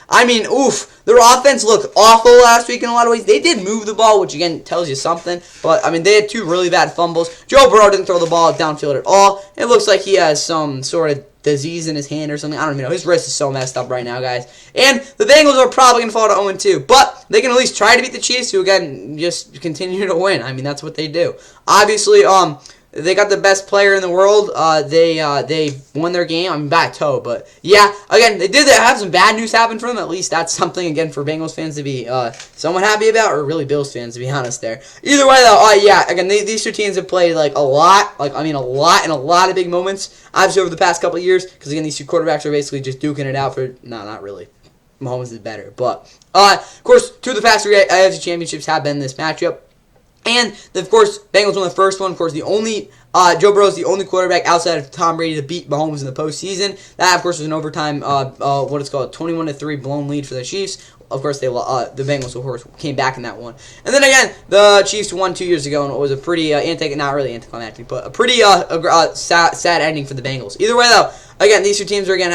I mean, oof, their offense looked awful last week in a lot of ways. They did move the ball, which again tells you something. But I mean, they had 2 really bad fumbles. Joe Burrow didn't throw the ball downfield at all. It looks like he has some sort of disease in his hand or something. I don't even know. His wrist is so messed up right now, guys. And the Bengals are probably going to fall to 0-2. But they can at least try to beat the Chiefs, who, again, just continue to win. I mean, that's what they do. Obviously, they got the best player in the world. They won their game. I'm back toe, but yeah. Again, they did have some bad news happen for them. At least that's something again for Bengals fans to be somewhat happy about, or really Bills fans to be honest. There. Either way though, yeah. Again, these 2 teams have played like a lot, a lot in a lot of big moments. Obviously over the past couple of years, because again these 2 quarterbacks are basically just duking it out for. No, not really. Mahomes is better, but of course 2 of the past 3 AFC championships have been this matchup. And, of course, Bengals won the first one. Of course, Joe Burrow is the only quarterback outside of Tom Brady to beat Mahomes in the postseason. That, of course, was an overtime, 21-3 blown lead for the Chiefs. Of course, the Bengals, of course, came back in that one. And then again, the Chiefs won 2 years ago, and it was a pretty not really anticlimactic, but a pretty sad ending for the Bengals. Either way, though, again, these 2 teams are again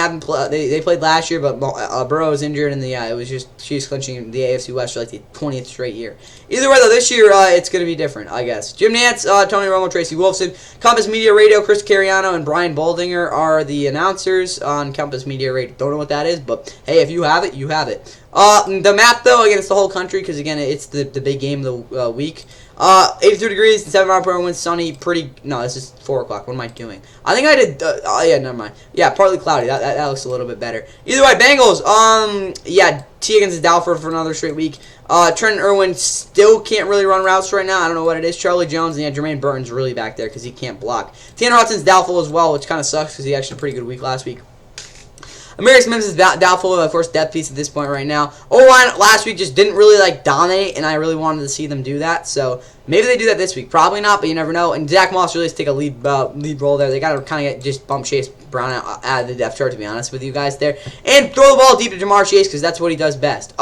they played last year, but Burrow was injured, and it was just Chiefs clinching the AFC West for like the 20th straight year. Either way, though, this year it's going to be different, I guess. Jim Nantz, Tony Romo, Tracy Wolfson, Compass Media Radio, Chris Cariano, and Brian Baldinger are the announcers on Compass Media Radio. Don't know what that is, but hey, if you have it, you have it. The map, though, again, it's the whole country because, again, it's the big game of the week. 82 degrees, 7 mile per hour wind, sunny, pretty. No, this is 4 o'clock. What am I doing? I think I did. Yeah, never mind. Yeah, partly cloudy. That looks a little bit better. Either way, Bengals. Yeah, T. Higgins is down for another straight week. Trenton Irwin still can't really run routes right now. I don't know what it is. Charlie Jones and yeah, Jermaine Burton's really back there because he can't block. Tanner Hudson's doubtful as well, which kind of sucks because he actually had a pretty good week last week. Amarius Mims is doubtful of, course, depth piece at this point right now. O-line last week just didn't really, dominate, and I really wanted to see them do that. So maybe they do that this week. Probably not, but you never know. And Zach Moss really has to take a lead role there. They got to kind of just bump Chase Brown out of the depth chart, to be honest with you guys there. And throw the ball deep to Jamar Chase because that's what he does best.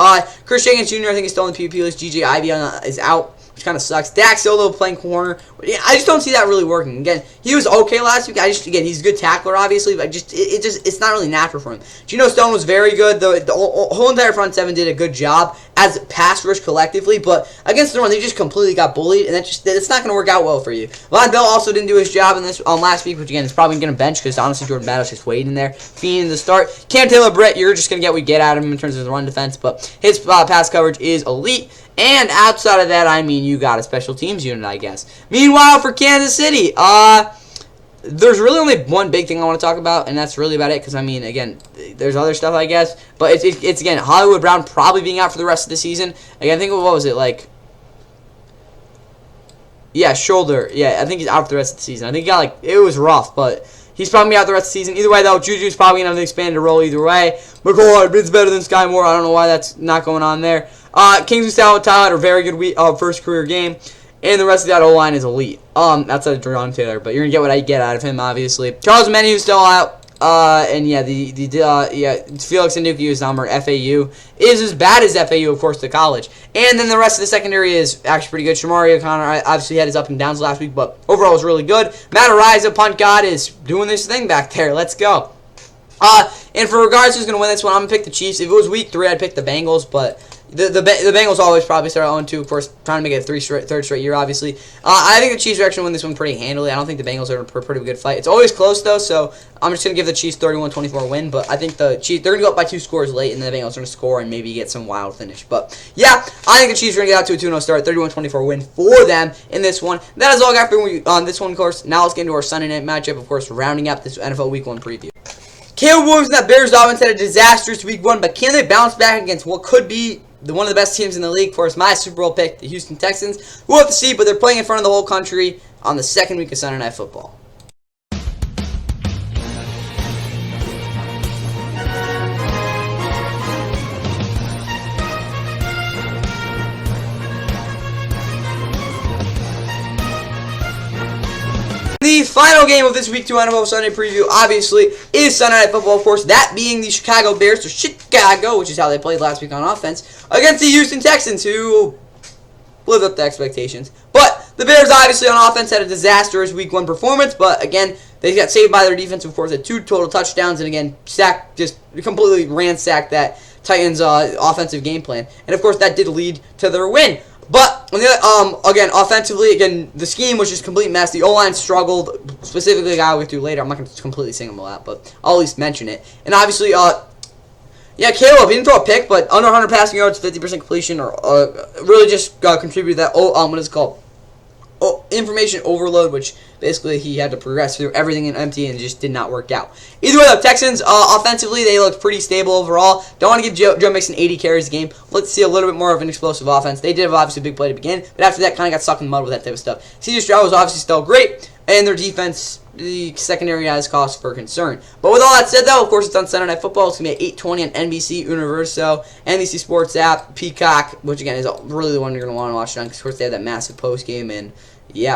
Chris Jenkins Jr., I think, is still on the PUP list. G.J. Ivey is out, which kind of sucks. Dax Solo playing corner. I just don't see that really working. Again, he was okay last week. He's a good tackler, obviously, but it's not really natural for him. Geno Stone was very good. The whole entire front seven did a good job as pass rush collectively, but against the run, they just completely got bullied, and it's not going to work out well for you. Von Bell also didn't do his job in this last week, which again is probably going to bench because honestly Jordan Battle's just waiting there, feeding the start. Cam Taylor-Britt, you're just going to get what you get out of him in terms of the run defense, but his pass coverage is elite. And outside of that, I mean, you got a special teams unit, I guess. Meanwhile, for Kansas City, there's really only one big thing I want to talk about, and that's really about it. Because I mean, again, there's other stuff, I guess, but it's again Hollywood Brown probably being out for the rest of the season. Again, I think what was it like? Yeah, shoulder. Yeah, I think he's out for the rest of the season. I think he got it was rough, but he's probably out the rest of the season. Either way, though, Juju's probably gonna have an expanded role either way. McCoy, it's better than Sky Moore. I don't know why that's not going on there. Kingsley Tyler had a very good first career game, and the rest of that O-line is elite. Outside of Jerron Taylor, but you're gonna get what I get out of him, obviously. Charles Mennehu's still out. And yeah, Felix Anuku's number, FAU, is as bad as FAU, of course, to college. And then the rest of the secondary is actually pretty good. Shamari O'Connor obviously had his up and downs last week, but overall was really good. Matt Ariza, punt god, is doing this thing back there. Let's go. And for regards who's going to win this one, I'm going to pick the Chiefs. If it was week 3, I'd pick the Bengals, but the Bengals always probably start 0-2, of course, trying to make it a third straight year, obviously. I think the Chiefs are actually going to win this one pretty handily. I don't think the Bengals are in a pretty good fight. It's always close, though, so I'm just going to give the Chiefs 31-24 win, but I think the Chiefs, they're going to go up by 2 scores late, and then the Bengals are going to score and maybe get some wild finish. But, yeah, I think the Chiefs are going to get out to a 2-0 start, 31-24 win for them in this one. That is all I got for this one, of course. Now let's get into our Sunday night matchup, of course, rounding up this NFL Week 1 preview. Caleb Williams and that Bears offense had a disastrous week 1, but can they bounce back against what could be one of the best teams in the league? Of course, my Super Bowl pick, the Houston Texans. We'll have to see, but they're playing in front of the whole country on the second week of Sunday Night Football. The final game of this Week 2 NFL Sunday preview, obviously, is Sunday Night Football, of course, that being the Chicago Bears, or Chicago, which is how they played last week on offense, against the Houston Texans, who lived up to expectations. But the Bears, obviously, on offense, had a disastrous Week 1 performance, but, again, they got saved by their defense, of course, had 2 total touchdowns, and, again, just completely ransacked that Titans' offensive game plan. And, of course, that did lead to their win. But, again, offensively, the scheme was just a complete mess. The O-line struggled, specifically the guy I'll get to later. I'm not going to completely sing him a lot, but I'll at least mention it. And obviously, Caleb, he didn't throw a pick, but under 100 passing yards, 50% completion, or really just contributed that, what is it called? Information overload, which basically he had to progress through everything in empty and just did not work out. Either way, the Texans, offensively, they looked pretty stable overall. Don't want to give Joe Mixon 80 carries a game. Let's see a little bit more of an explosive offense. They did have obviously a big play to begin, but after that, kind of got stuck in the mud with that type of stuff. C.J. Stroud was obviously still great, and their defense, the secondary has cause for concern. But with all that said, though, of course, it's on Sunday Night Football. It's going to be at 8:20 on NBC, Universo, NBC Sports app, Peacock, which, again, is really the one you're going to want to watch it on, because, of course, they have that massive post-game and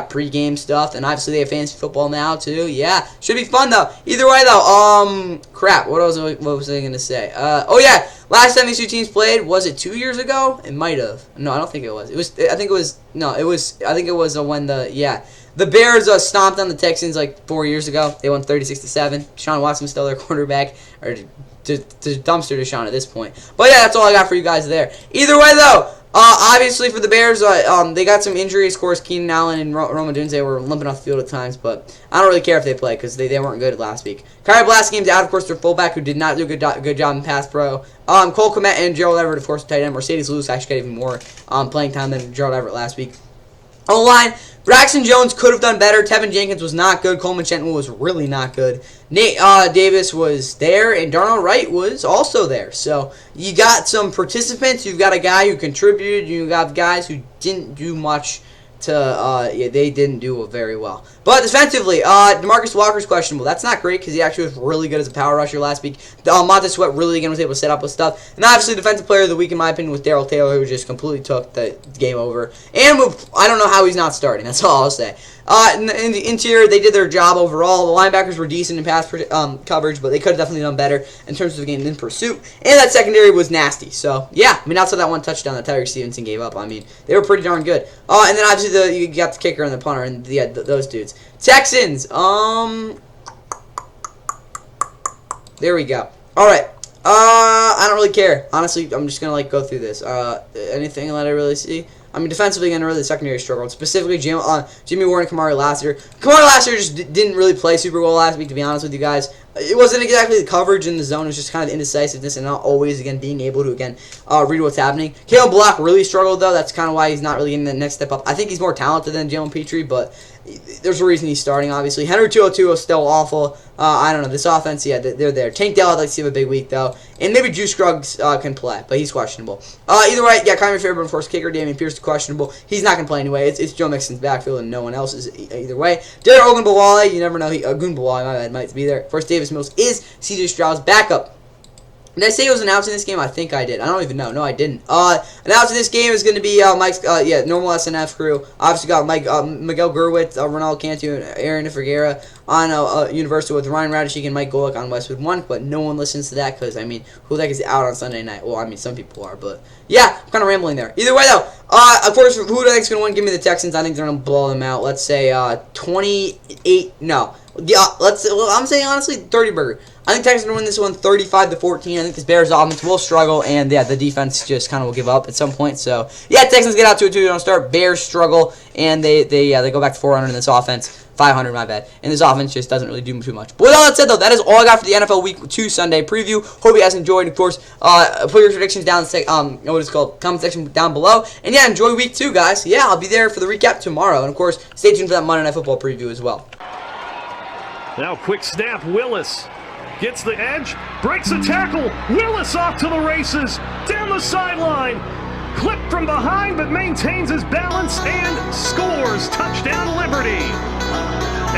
pre-game stuff, and obviously they have fantasy football now too. Yeah, should be fun though. Either way though, crap. What was I gonna say? Last time these two teams played, was it 2 years ago? It might have. No, I don't think it was. I think it was when the Bears stomped on the Texans like 4 years ago. They won 36-7. Deshaun Watson was still their quarterback, or to dumpster Deshaun at this point. But yeah, that's all I got for you guys there. Either way though. Obviously for the Bears, they got some injuries. Of course, Keenan Allen and Roma Dunze were limping off the field at times, but I don't really care if they play because they weren't good last week. Kyrie Blasingham's out, of course, their fullback, who did not do a good job in pass pro. Cole Kmet and Gerald Everett, of course, tight end. Mercedes Lewis actually got even more playing time than Gerald Everett last week. O-line, Braxton Jones could have done better. Tevin Jenkins was not good. Coleman Shenton was really not good. Nate Davis was there, and Darnell Wright was also there. So you got some participants. You've got a guy who contributed. You got guys who didn't do much they didn't do very well. But defensively, DeMarcus Walker's questionable. That's not great because he actually was really good as a power rusher last week. Montez Sweat really again was able to set up with stuff. And obviously, defensive player of the week, in my opinion, was Darrell Taylor, who just completely took the game over. And I don't know how he's not starting. That's all I'll say. In the interior, they did their job overall. The linebackers were decent in pass coverage, but they could have definitely done better in terms of the game in pursuit. And that secondary was nasty. So, yeah, outside that one touchdown that Tyreek Stevenson gave up, they were pretty darn good. And then obviously you got the kicker and the punter and those dudes. Texans, there we go. All right. I don't really care. Honestly, I'm just going to go through this. Anything that I really see? Defensively, again, really the secondary struggled. Specifically, Jimmy Ward and Kamari Lassiter. Kamari Lassiter just didn't really play super well last week, to be honest with you guys. It wasn't exactly the coverage in the zone. It was just kind of indecisiveness and not always, again, being able to, read what's happening. Caleb Block really struggled, though. That's kind of why he's not really getting the next step up. I think he's more talented than Jalen Petrie, but there's a reason he's starting, obviously. Henry 202 is still awful. I don't know. This offense, they're there. Tank Dell, I'd like to see have a big week, though. And maybe Juice Scruggs can play, but he's questionable. Either way, Kyrie Fairbairn, of course, kicker. Damian Pierce is questionable. He's not going to play anyway. It's Joe Mixon's backfield, and no one else is either way. Derek Ogunbowale, you never know. Ogunbowale might be there. First, Davis Mills is C.J. Stroud's backup. Did I say he was announcing this game? I think I did. I don't even know. No, I didn't. Announcing this game is going to be Mike's, normal SNF crew. Obviously got Miguel Gerwitz, Ronaldo Cantu, and Aaron Ferreira. on Universal with Ryan Radishik and Mike Golick on Westwood 1, but no one listens to that because, I mean, who the heck is out on Sunday night? Well, I mean, some people are, but yeah, I'm kind of rambling there. Either way, though, of course, who do I think is going to win? Give me the Texans. I think they're going to blow them out. Let's say 28, no. Yeah, I'm saying, honestly, 30 burger. I think Texans are going to win this one 35-14. I think this Bears offense will struggle, and yeah, the defense just kind of will give up at some point. So, yeah, Texans get out to a 2-0 start. Bears struggle, and they go back to 400 in this offense. 500, my bad. And this offense just doesn't really do too much. But with all that said, though, that is all I got for the NFL Week 2 Sunday preview. Hope you guys enjoyed. Of course, put your predictions down in the what is it called? Comment section down below. And yeah, enjoy Week 2, guys. Yeah, I'll be there for the recap tomorrow. And of course, stay tuned for that Monday Night Football preview as well. Now, quick snap. Willis gets the edge, breaks a tackle. Willis off to the races, down the sideline. Clipped from behind, but maintains his balance and scores. Touchdown, Liberty.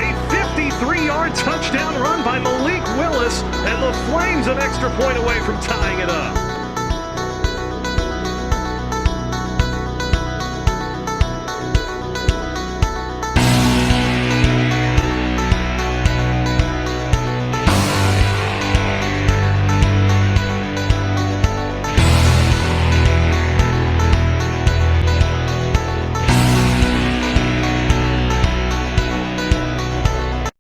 A 53-yard touchdown run by Malik Willis, and the Flames an extra point away from tying it up.